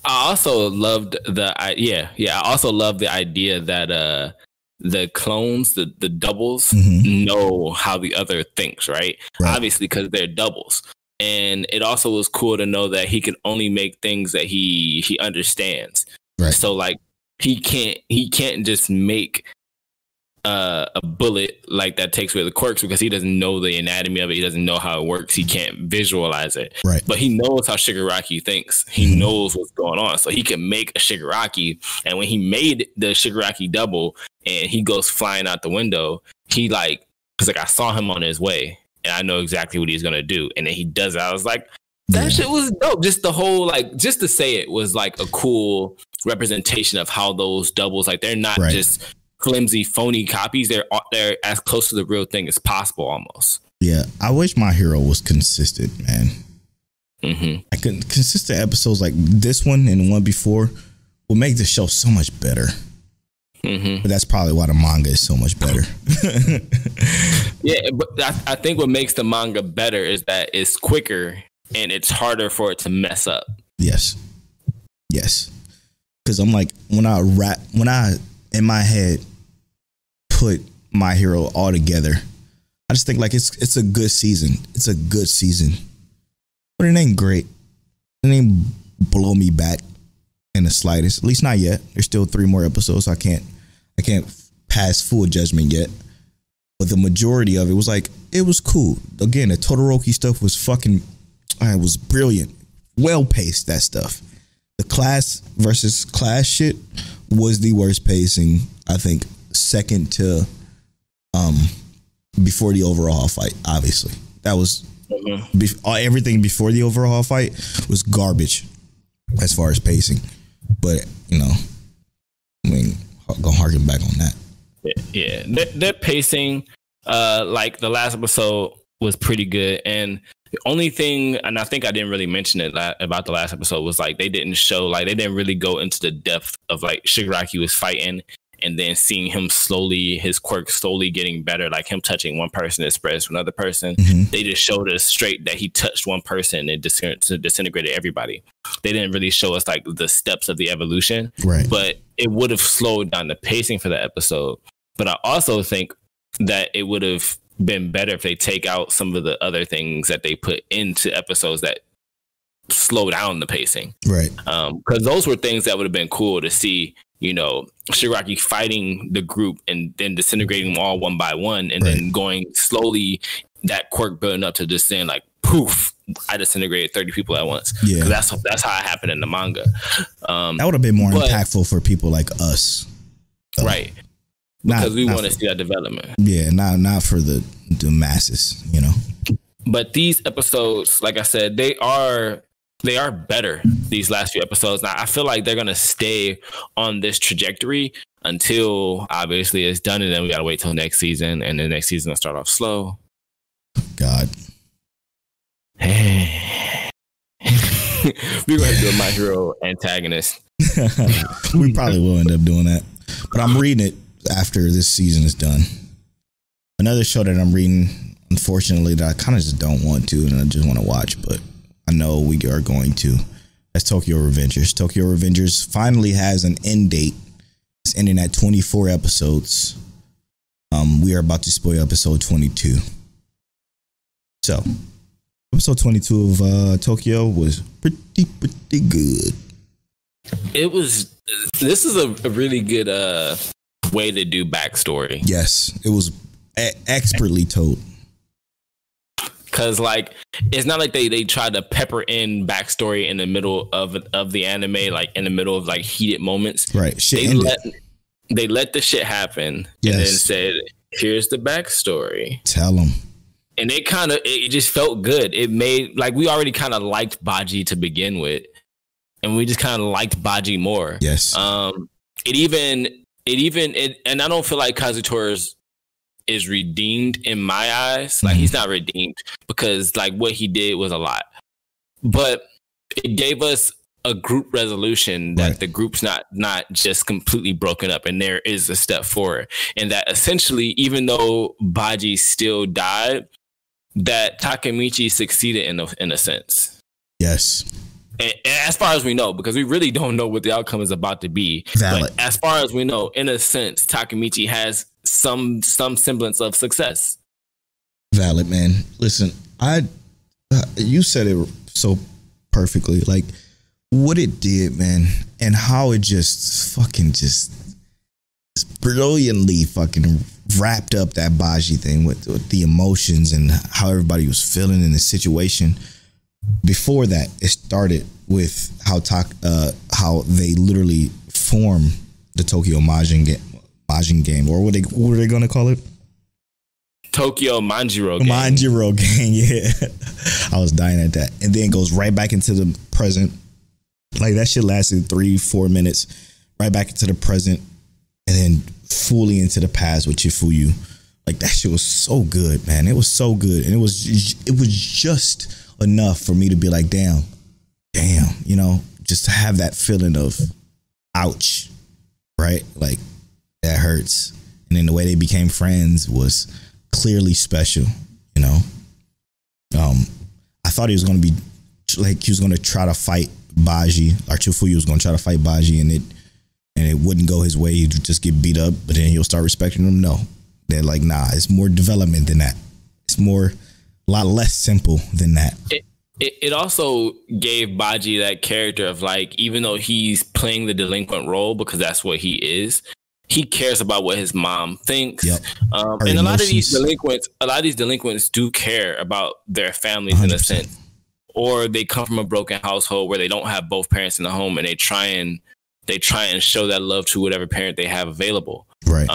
I also loved I also love the idea that the clones, the doubles, know how the other thinks, right? Obviously, because they're doubles. And it also was cool to know that he can only make things that he understands. Right. So like he can't just make a bullet like that takes away the quirks because he doesn't know the anatomy of it. He doesn't know how it works. He can't visualize it. Right. But he knows how Shigaraki thinks. He knows what's going on. So he can make a Shigaraki. And when he made the Shigaraki double and he goes flying out the window, because I saw him on his way and I know exactly what he's gonna do. And then he does it. I was like, that shit was dope. Just the whole, just to say it was like a cool representation of how those doubles, they're not just flimsy, phony copies. They're as close to the real thing as possible, almost. Yeah, I wish My Hero was consistent, man. Consistent episodes like this one and the one before will make the show so much better. But that's probably why the manga is so much better. Yeah, but I think what makes the manga better is that it's quicker and it's harder for it to mess up. Yes. Because I'm like, when I in my head put My Hero all together, I just think like it's a good season. It's a good season, but it ain't great. didn't blow me back in the slightest. At least not yet. There's still 3 more episodes. So I can't pass full judgment yet. But the majority of it was like, it was cool. Again, the Todoroki stuff was it was brilliant. Well paced, that stuff. The class versus class shit was the worst pacing, I think, second to before the overall fight, obviously. That was everything before the overall fight was garbage as far as pacing. But, you know, I mean, gonna harken back on that. Yeah. Their pacing, like the last episode was pretty good. And the only thing, and I think I didn't really mention it about the last episode, was like they didn't really go into the depth of like Shigaraki was fighting and then seeing him his quirk slowly getting better, like him touching one person that spreads to another person. Mm-hmm. They just showed us straight that he touched one person and disintegrated everybody. They didn't really show us like the steps of the evolution, right? But it would have slowed down the pacing for the episode. But I also think that it would have been better if they take out some of the other things that they put into episodes that slow down the pacing, right? Because those were things that would have been cool to see. You know, Shigaraki fighting the group and then disintegrating them all one by one, and then going slowly, that quirk building up to just saying like, poof, I disintegrated 30 people at once. Yeah, that's how it happened in the manga. That would have been more impactful for people like us, right? Because we want to see that development. Yeah, not for the masses, you know. But these episodes, like I said, they are better, these last few episodes. Now, I feel like they're going to stay on this trajectory until, obviously, it's done. And then we got to wait till next season. And the next season will start off slow. God. We're going to have to do a My Hero antagonist. We probably will end up doing that. But I'm reading it after this season is done. Another show that I'm reading, unfortunately, that I kind of just don't want to and I just want to watch, but I know we are going to. That's Tokyo Revengers. Tokyo Revengers finally has an end date. It's ending at 24 episodes. We are about to spoil episode 22. So, episode 22 of Tokyo was pretty good. This is a really good way to do backstory. Yes, it was expertly told. Because like it's not like they tried to pepper in backstory in the middle of the anime, like in the middle of like heated moments. Right. They let the shit happen, yes, and then said, "Here's the backstory." Tell them. And it just felt good. It made like we already kind of liked Baji to begin with, and we just kind of liked Baji more. Yes. And I don't feel like Kazutora's is redeemed in my eyes. Like he's not redeemed because like what he did was a lot, but it gave us a group resolution that the group's not just completely broken up, and there is a step forward, and that essentially, even though Baji still died, that Takemichi succeeded in a sense. Yes. And as far as we know, because we really don't know what the outcome is about to be. Valid. But as far as we know, in a sense, Takemichi has some semblance of success. Valid, man. Listen, you said it so perfectly. Like what it did, man, and how it just brilliantly fucking wrapped up that Baji thing with the emotions and how everybody was feeling in the situation. Before that, it started with how they literally formed the Tokyo Majin game, or what were they gonna call it? Tokyo Manjiro game. Manjiro game, yeah. I was dying at that. And then it goes right back into the present. Like that shit lasted 3-4 minutes, right back into the present, and then fully into the past with Chifuyu. Like that shit was so good, man. It was so good. And it was just enough for me to be like, damn, you know, just to have that feeling of ouch, right? Like that hurts. And then the way they became friends was clearly special, you know. I thought he was going to be like, he was going to try to fight Baji, or Chifuyu was going to try to fight Baji, and it wouldn't go his way. He'd just get beat up, but then he'll start respecting him. No, they're like, nah, it's more development than that. It's a lot less simple than that. it also gave Baji that character of like, even though he's playing the delinquent role because that's what he is, he cares about what his mom thinks. Yep. And a lot of these delinquents do care about their families 100%. In a sense, or they come from a broken household where they don't have both parents in the home, and they try and show that love to whatever parent they have available. Right.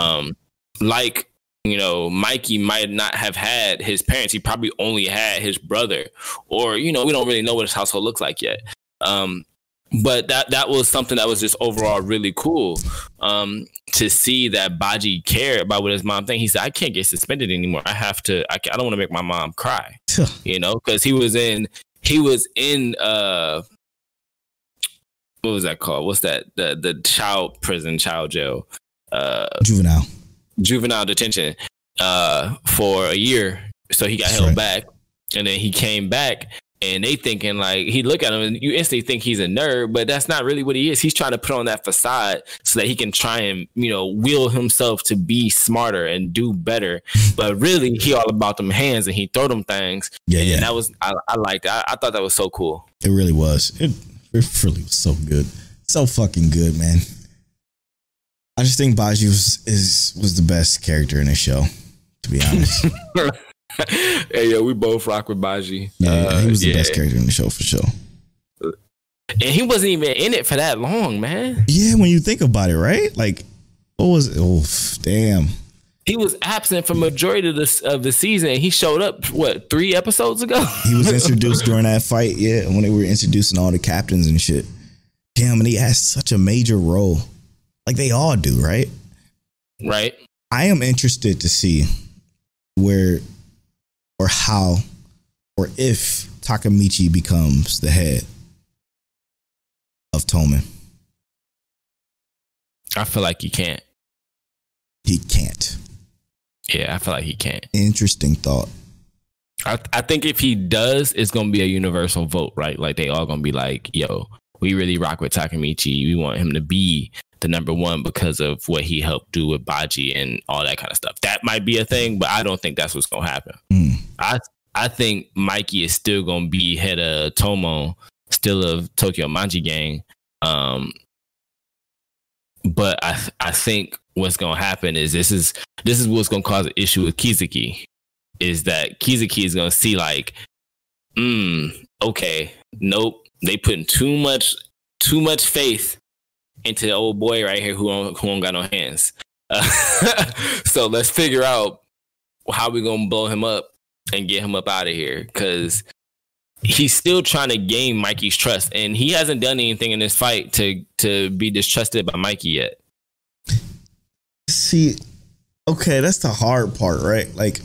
Like, you know, Mikey might not have had his parents. He probably only had his brother, or, you know, we don't really know what his household looks like yet. But that was something that was just overall really cool to see that Baji cared about what his mom thinks. He said, I can't get suspended anymore. I don't want to make my mom cry, you know, because he was in what was that called? What's that? The child jail. Juvenile detention for a year. So he got held back, and then he came back, and they thinking like, he look at him and you instantly think he's a nerd, but that's not really what he is. He's trying to put on that facade so that he can try and, you know, will himself to be smarter and do better. But really, he all about them hands, and he throw them things. Yeah. And that was, I liked it. I thought that was so cool. It really was. It really was so good. So fucking good, man. I just think Baji was the best character in the show, to be honest. Hey, yo, we both rock with Baji. Yeah, he was the best character in the show for sure. And he wasn't even in it for that long, man. Yeah, when you think about it, right? Like, what was it? Oh, damn. He was absent for majority of the season. And he showed up, 3 episodes ago? He was introduced during that fight, yeah, when they were introducing all the captains and shit. Damn, and he has such a major role. Like they all do, right? Right. I am interested to see where or how or if Takemichi becomes the head of Toman. I feel like he can't. He can't. Yeah, I feel like he can't. Interesting thought. I think if he does, it's going to be a universal vote, right? Like they all going to be like, yo, we really rock with Takemichi. We want him to be the number one because of what he helped do with Baji and all that kind of stuff. That might be a thing, but I don't think that's what's going to happen. I think Mikey is still going to be head of Tomo, still of Tokyo Manji Gang. But I think what's going to happen is this is what's going to cause an issue with Kizuki, is that Kizuki is going to see like, okay, nope, they putting too much faith into the old boy right here who don't got no hands. So let's figure out how we gonna blow him up and get him up out of here, because he's still trying to gain Mikey's trust, and he hasn't done anything in this fight to be distrusted by Mikey yet. See, okay, that's the hard part, right? Like,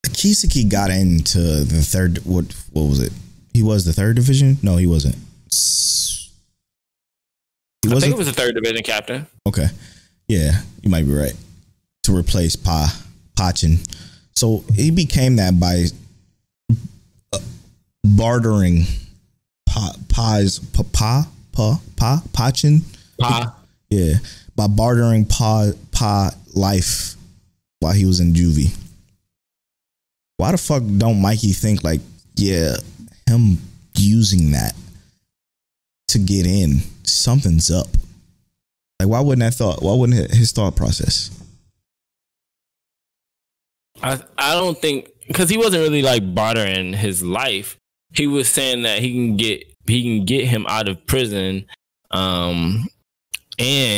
Kizuki got into the third. What was it? He was the third division? No, he wasn't. I think it was the third division captain. Okay, yeah, you might be right. To replace Pachin, so he became that by bartering Pachin. Yeah, by bartering Pa life while he was in juvie. Why the fuck don't Mikey think like, yeah, him using that to get in, something's up? Like, why wouldn't his thought process? I don't think, because he wasn't really like bartering his life. He was saying that he can get him out of prison, and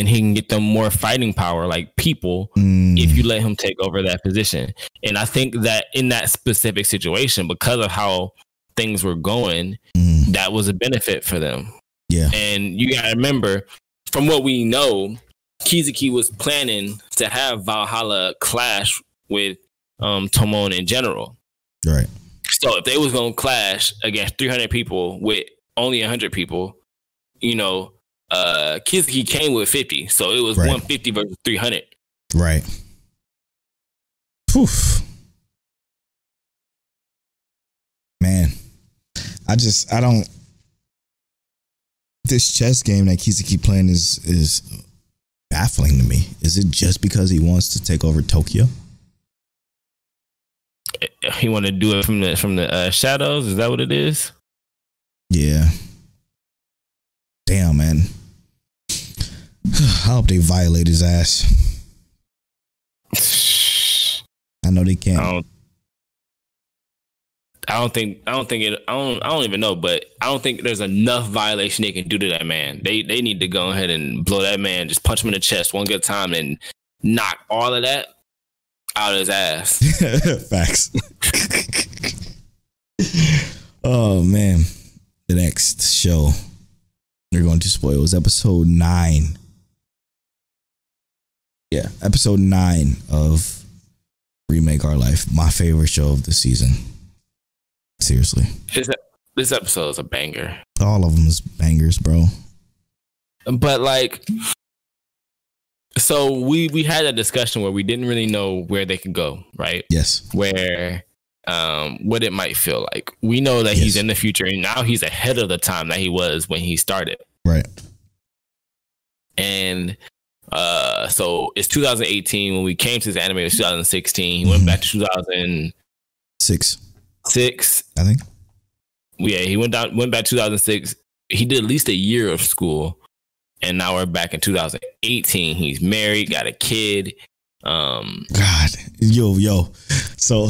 he can get them more fighting power, like people, if you let him take over that position. And I think that in that specific situation, because of how things were going, that was a benefit for them. Yeah. And you gotta remember, from what we know, Kizuki was planning to have Valhalla clash with Tomon in general. Right. So if they was gonna clash against 300 people with only 100 people, you know, Kizuki came with 50, so it was 150 versus 300. Right. Poof. Man, I don't. This chess game that Kizuki playing is baffling to me. Is it just because he wants to take over Tokyo? he want to do it from the shadows. Is that what it is? Yeah. Damn, man. I hope they violate his ass. I know they can't. I don't even know, but I don't think there's enough violation they can do to that man. They need to go ahead and blow that man, just punch him in the chest one good time and knock all of that out of his ass. Facts. Oh man. The next show they're going to spoil is episode 9. Yeah, episode 9 of Remake Our Life. My favorite show of the season. Seriously. This episode is a banger. All of them is bangers, bro. But like, so we had a discussion where we didn't really know where they could go, right? Yes. Where what it might feel like. We know that he's in the future, and now he's ahead of the time that he was when he started. Right. And so it's 2018 when we came to this anime. It was 2016. He went back to 2006. I think. Yeah, he went back 2006. He did at least a year of school, and now we're back in 2018. He's married, got a kid. God, yo. So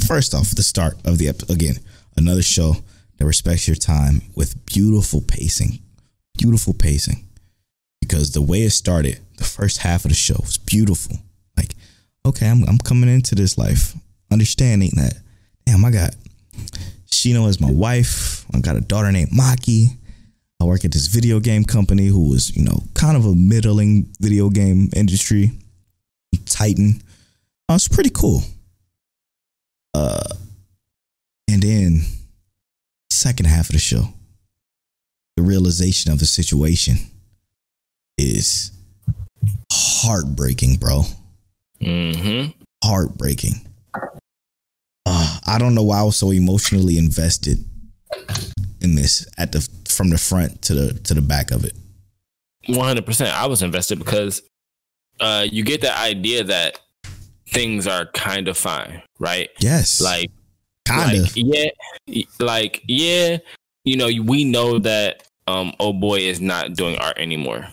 first off, the start of the episode, again, another show that respects your time with beautiful pacing, because the way it started, the first half of the show was beautiful. Like, okay, I'm coming into this life understanding that, damn, I got Shino as my wife. I got a daughter named Maki. I work at this video game company who was, kind of a middling video game industry titan. It's pretty cool. And then second half of the show, the realization of the situation is heartbreaking, bro. Heartbreaking. I don't know why I was so emotionally invested in this from the front to the back of it. 100%. I was invested because you get the idea that things are kind of fine, right? Yes. Like, kind of. Yeah. We know that oh boy is not doing art anymore,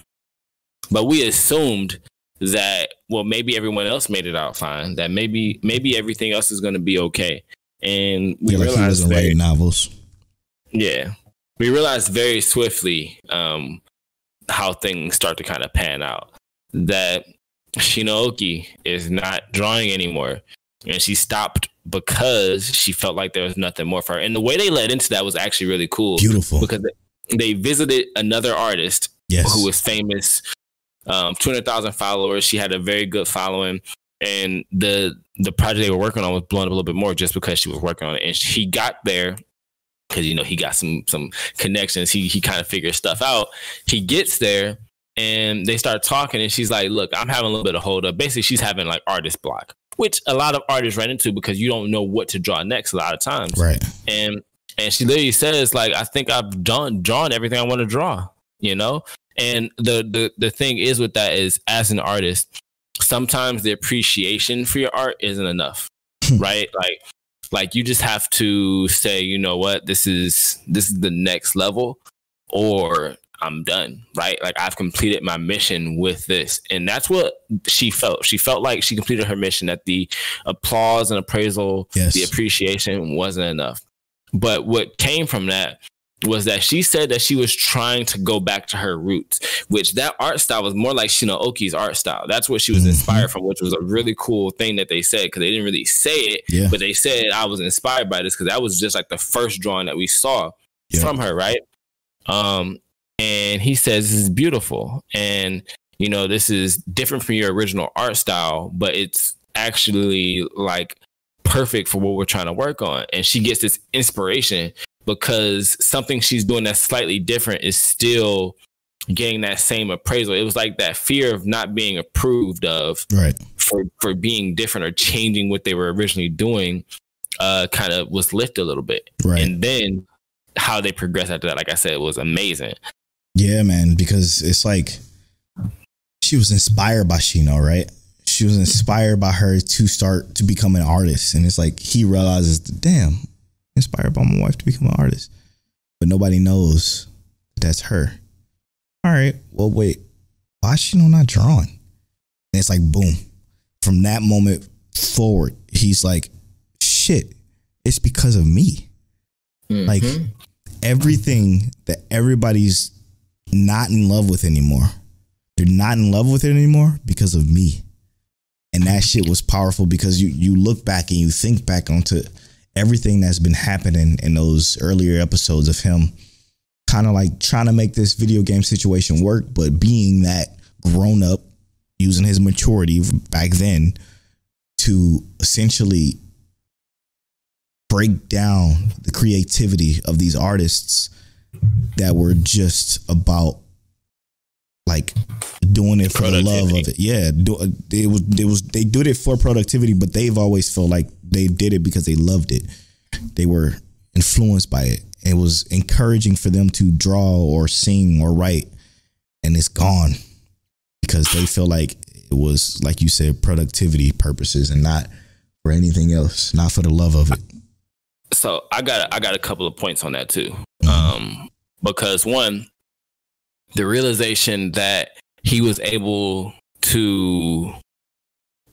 but we assumed that, well, maybe everyone else made it out fine, that maybe everything else is going to be okay. And we realized he wasn't writing novels. Yeah, we realized very swiftly how things start to kind of pan out. That Shinaoki is not drawing anymore, and she stopped because she felt like there was nothing more for her. And the way they led into that was actually really cool. Beautiful. Because they visited another artist who was famous, 200,000 followers. She had a very good following, and the project they were working on was blowing up a little bit more just because she was working on it. And he got there because he got some connections. He kind of figured stuff out. He gets there and they start talking, and she's like, "Look, I'm having a little bit of hold up." Basically, she's having like artist block, which a lot of artists run into because you don't know what to draw next a lot of times. Right. And she literally says, like, "I think I've drawn everything I want to draw," And the thing is with that is, as an artist, sometimes the appreciation for your art isn't enough, right? Like you just have to say, you know what, this is the next level, or I'm done, right? Like, I've completed my mission with this. And that's what she felt. She felt like she completed her mission, that the applause and appraisal, the appreciation wasn't enough. But what came from that was that she said that she was trying to go back to her roots, which that art style was more like Shinaoki's art style. That's what she was inspired from, which was a really cool thing that they said, because they didn't really say it, but they said, I was inspired by this, because that was just like the first drawing that we saw from her, right? And he says, this is beautiful. And, this is different from your original art style, but it's actually like perfect for what we're trying to work on. And she gets this inspiration because something she's doing that's slightly different is still getting that same appraisal. It was like that fear of not being approved of, right, for being different or changing what they were originally doing, kind of was lifted a little bit. Right. And then how they progressed after that, like I said, was amazing. Yeah, man, because it's like she was inspired by Shino, right? she was inspired by her to start to become an artist. And it's like he realizes, damn, inspired by my wife to become an artist. But nobody knows that's her. All right, well, wait, why is she not drawing? And it's like, boom. From that moment forward, he's like, shit, it's because of me. Mm-hmm. Like everything that everybody's not in love with anymore, they're not in love with it anymore because of me. And that shit was powerful because you look back and you think back onto everything that's been happening in those earlier episodes of him kind of like trying to make this video game situation work, but being that grown up, using his maturity back then to essentially break down the creativity of these artists that were just about like doing it for the love of it. Yeah, they did it for productivity, but they've always felt like they did it because they loved it. They were influenced by it. It was encouraging for them to draw or sing or write, and it's gone because they feel like it was, like you said, productivity purposes and not for anything else, not for the love of it. So I got a couple of points on that too. Because one, the realization that he was able to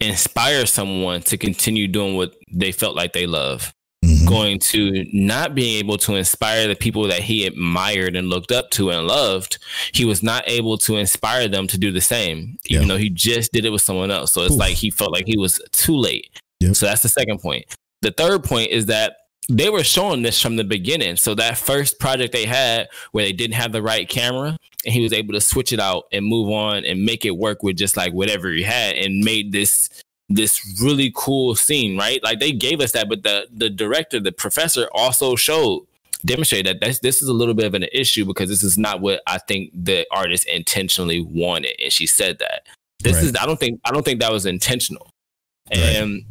inspire someone to continue doing what they felt like they love, going to not being able to inspire the people that he admired and looked up to and loved, he was not able to inspire them to do the same, even though he just did it with someone else. So it's like he felt like he was too late. So that's the second point. The third point is that they were showing this from the beginning. So that first project they had where they didn't have the right camera and he was able to switch it out and move on and make it work with just like whatever he had and made this really cool scene, right? Like they gave us that, but the director, the professor also demonstrated that this is a little bit of an issue because this is not what I think the artist intentionally wanted. And she said that I don't think that was intentional. And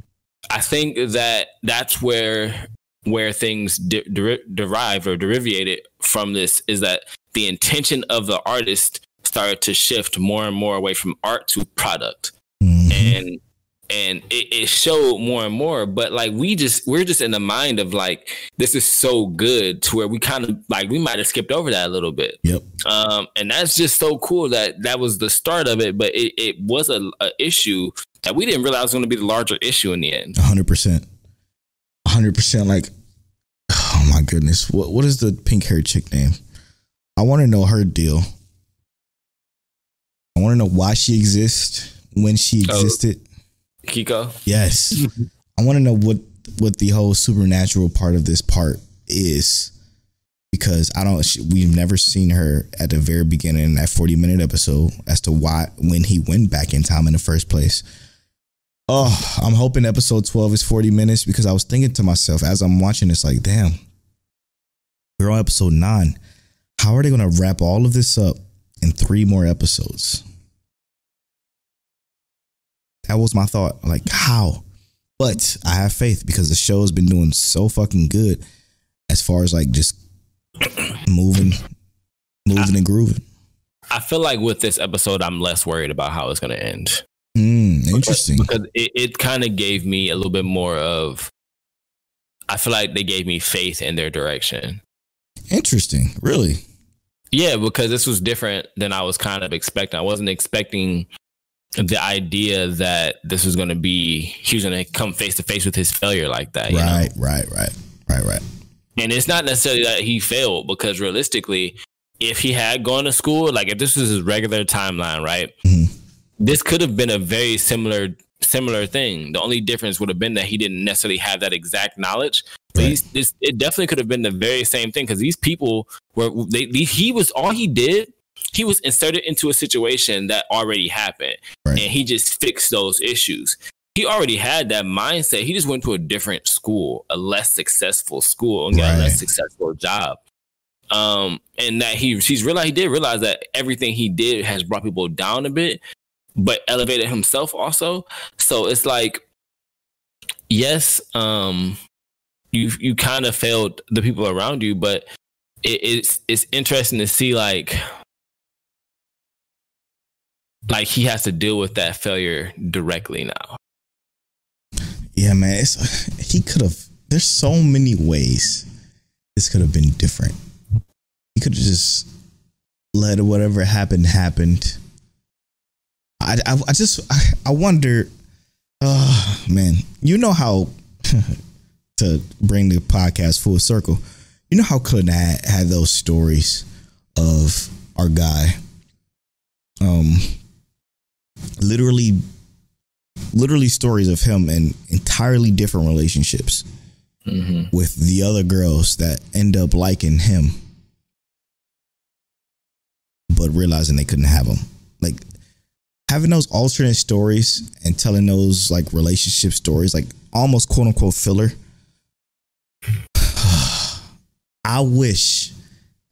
I think that that's where things derive or derivated from this is that the intention of the artist started to shift more and more away from art to product. And it showed more and more, but like we're just in the mind of like, this is so good to where we kind of like, we might've skipped over that a little bit. And that's just so cool that was the start of it, but it was a issue that we didn't realize was going to be the larger issue in the end. 100%. Like, oh my goodness. What is the pink haired chick name? I want to know her deal. I want to know why she exists, when she existed. Kiko? Yes. I want to know what the whole supernatural part of this part is, because we've never seen her at the very beginning in that 40-minute episode as to why, when he went back in time in the first place. Oh, I'm hoping episode 12 is 40 minutes because I was thinking to myself as I'm watching this, like, damn, we're on episode 9. How are they going to wrap all of this up in 3 more episodes? That was my thought. Like, how? But I have faith because the show has been doing so fucking good as far as like just moving and grooving. I feel like with this episode, I'm less worried about how it's going to end. Interesting. Because it kind of gave me a little bit more of, I feel like they gave me faith in their direction. Interesting. Really? Yeah, because this was different than I was kind of expecting. I wasn't expecting the idea that this was going to be, he was going to come face to face with his failure like that. Right. And it's not necessarily that he failed, because realistically, if he had gone to school, like if this was his regular timeline, right, this could have been a very similar thing. The only difference would have been that he didn't necessarily have that exact knowledge. But it definitely could have been the very same thing, because these people were, he was inserted into a situation that already happened, and he just fixed those issues. He already had that mindset. He just went to a different school, a less successful school, and got a less successful job. And that he did realize that everything he did has brought people down a bit, but elevated himself also. So it's like, yes, you kind of failed the people around you, but it's interesting to see like like he has to deal with that failure directly now. Yeah, man. He could have. There's so many ways this could have been different. He could have just let whatever happened. I wonder. Man, you know how to bring the podcast full circle. You know how Clannad had those stories of our guy, literally stories of him in entirely different relationships with the other girls that end up liking him, but realizing they couldn't have him. Like having those alternate stories and telling those like relationship stories, like almost quote unquote filler. I wish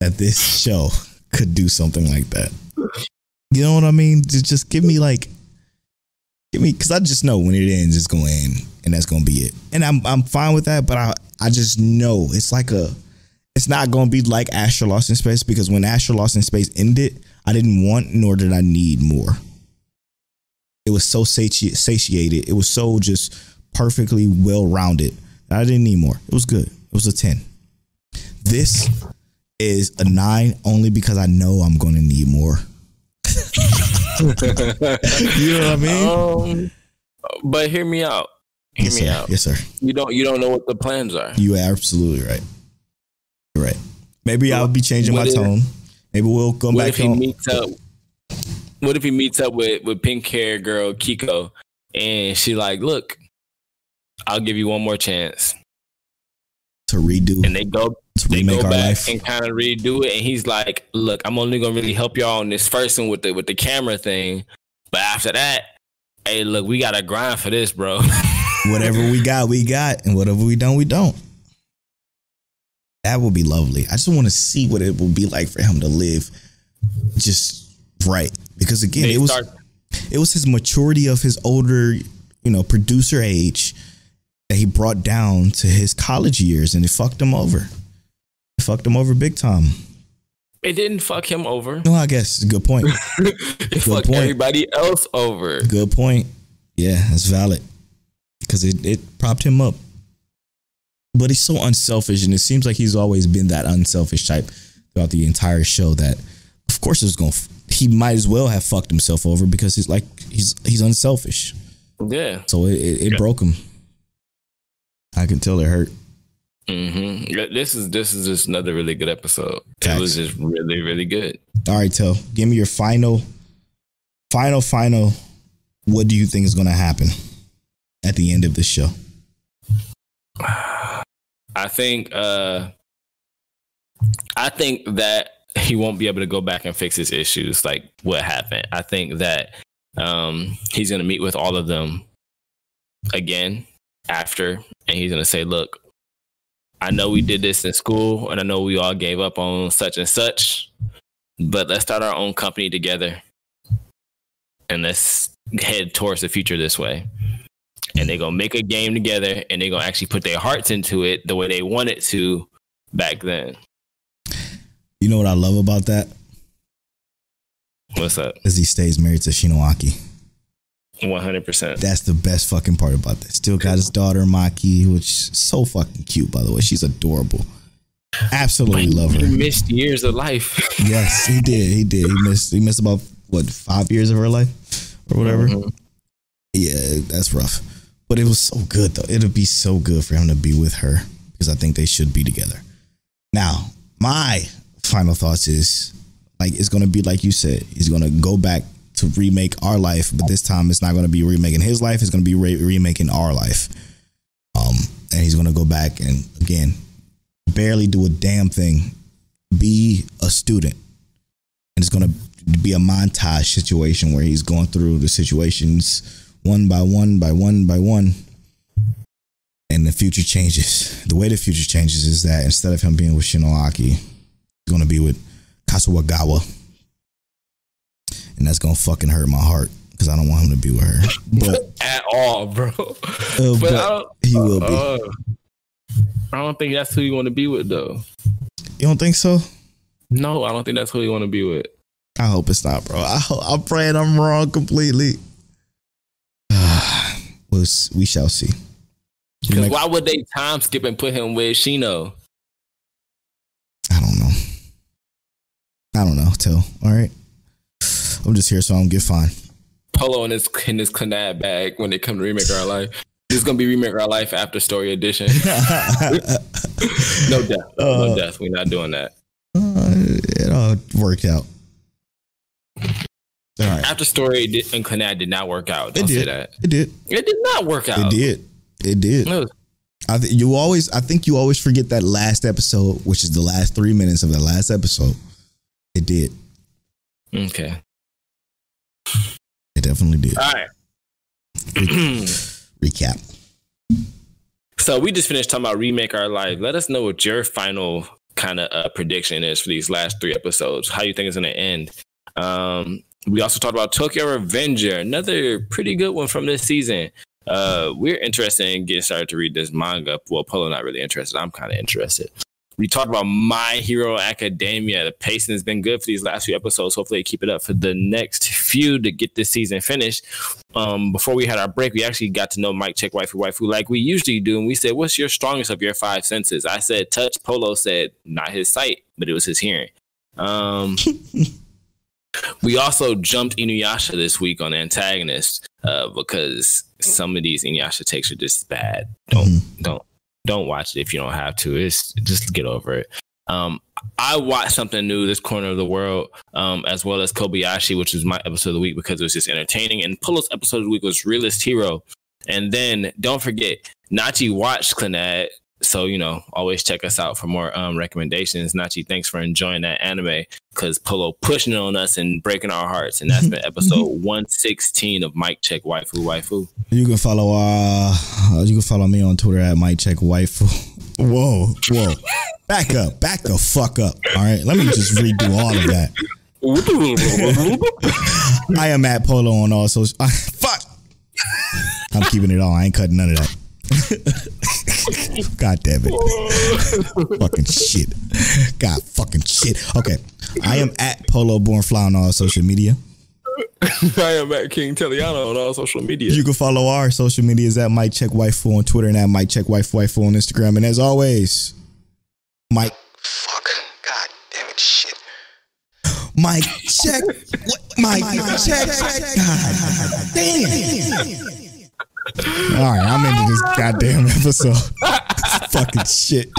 that this show could do something like that. You know what I mean? Just give me, because I just know when it ends, it's going to end, and that's going to be it. And I'm fine with that, but I just know it's not going to be like Astra Lost in Space, because when Astra Lost in Space ended, I didn't want nor did I need more. It was so satiated. It was so just perfectly well-rounded. I didn't need more. It was good. It was a 10. This is a 9 only because I know I'm going to need more. You know what I mean? But hear me out. Hear me out. Yes, sir. You don't know what the plans are. You are absolutely right. You're right. Maybe I'll be changing my tone. Maybe we'll go back home. What if he meets up with pink hair girl Kiko, and she like, look, I'll give you one more chance to redo, and they go back life and kind of redo it, and he's like, look, I'm only gonna really help y'all on this first one with the camera thing, but after that, hey, look, we gotta grind for this, bro. Whatever we got, and whatever we don't, we don't. That would be lovely. I just want to see what it would be like for him to live just right, because again, it was his maturity of his older, producer age that he brought down to his college years, and it fucked him over. It fucked him over big time. It didn't fuck him over. No, I guess. Good point. It fucked everybody else over. Good point. Yeah, that's valid. Because it propped him up. But he's so unselfish, and it seems like he's always been that unselfish type throughout the entire show that, of course, he might as well have fucked himself over because he's unselfish. Yeah. So it broke him. I can tell it hurt. Mm-hmm. This is just another really good episode. It was just really, really good. All right, Tel, give me your final. What do you think is going to happen at the end of this show? I think that he won't be able to go back and fix his issues, like what happened. I think that he's going to meet with all of them again after, and he's going to say, look, I know we did this in school, and I know we all gave up on such and such, but let's start our own company together, and let's head towards the future this way. And they're going to make a game together, and they're going to actually put their hearts into it the way they wanted to back then. You know what I love about that? What's up? Is he stays married to Shinoaki. 100%. That's the best fucking part about this. Still got his daughter Maki, which is so fucking cute, by the way. She's adorable. Absolutely love her. He missed years of life. Yes, he did. He missed about 5 years of her life or whatever. Mm-hmm. Yeah, that's rough. But it was so good though. It'll be so good for him to be with her because I think they should be together. Now, my final thoughts is it's going to be like you said. He's going to go back to remake our life, but this time it's not going to be remaking his life. It's going to be remaking our life. And he's going to go back and again, barely do a damn thing, be a student. And it's going to be a montage situation where he's going through the situations one by one by one by one. And the future changes. The way the future changes is that instead of him being with Shinoaki, he's going to be with Kasuagawa. And that's going to fucking hurt my heart because I don't want him to be with her. But at all, bro. But he will be. I don't think that's who you want to be with, though. You don't think so? No, I don't think that's who you want to be with. I hope it's not, bro. I'm praying I'm wrong completely. We shall see. Because why would they time skip and put him with Shino? I don't know, Till. All right. I'm just here so I don't get fined. Polo in his Clannad bag when they come to Remake Our Life. This is going to be Remake Our Life After Story Edition. No death. No death. We're not doing that. It all worked out. All right. After Story and Clannad did not work out. Don't say that. It did. It did not work out. It did. No. I think you always forget that last episode, which is the last 3 minutes of the last episode. It did. Okay. It definitely did. All right. Recap. So we just finished talking about Remake Our Life. Let us know what your final kind of prediction is for these last 3 episodes. How you think it's going to end. We also talked about Tokyo Revenger, another pretty good one from this season. We're interested in getting started to read this manga. Well, Polo not really interested. I'm kind of interested. We talked about My Hero Academia. The pacing has been good for these last few episodes. Hopefully they keep it up for the next few to get this season finished. Before we had our break, we actually got to know Mike Check Waifu like we usually do. And we said, what's your strongest of your 5 senses? I said touch. Polo said not his sight, but it was his hearing. We also jumped Inuyasha this week on Antagonist because some of these Inuyasha takes are just bad. Don't watch it if you don't have to. It's just get over it. I watched something new this corner of the world, as well as Kobayashi, which was my episode of the week because it was just entertaining. And Polo's episode of the week was Realist Hero. And then don't forget, Nachi watched Clannad. So, always check us out for more recommendations. Nachi, thanks for enjoying that anime because Polo pushing it on us and breaking our hearts. And that's been episode 116 of Mike Check Waifu. You can follow me on Twitter at Mike Check Waifu. Whoa. Back the fuck up. All right. Let me just redo all of that. I am at Polo on all social. Fuck. I'm keeping it all. I ain't cutting none of that. God damn it. Fucking shit. God fucking shit. Okay. I am at Polo Born Fly on all social media. I am at King Telliano on all social media. You can follow our social medias at Mike Check Waifu on Twitter and at Mike Check Waifu on Instagram. And as always, Mike. Fuck. God damn it. Shit. Mike Check. Mike Check. God damn. All right, I'm into this goddamn episode. Fucking shit.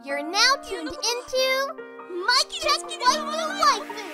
You're now tuned into Mike Check Waifu.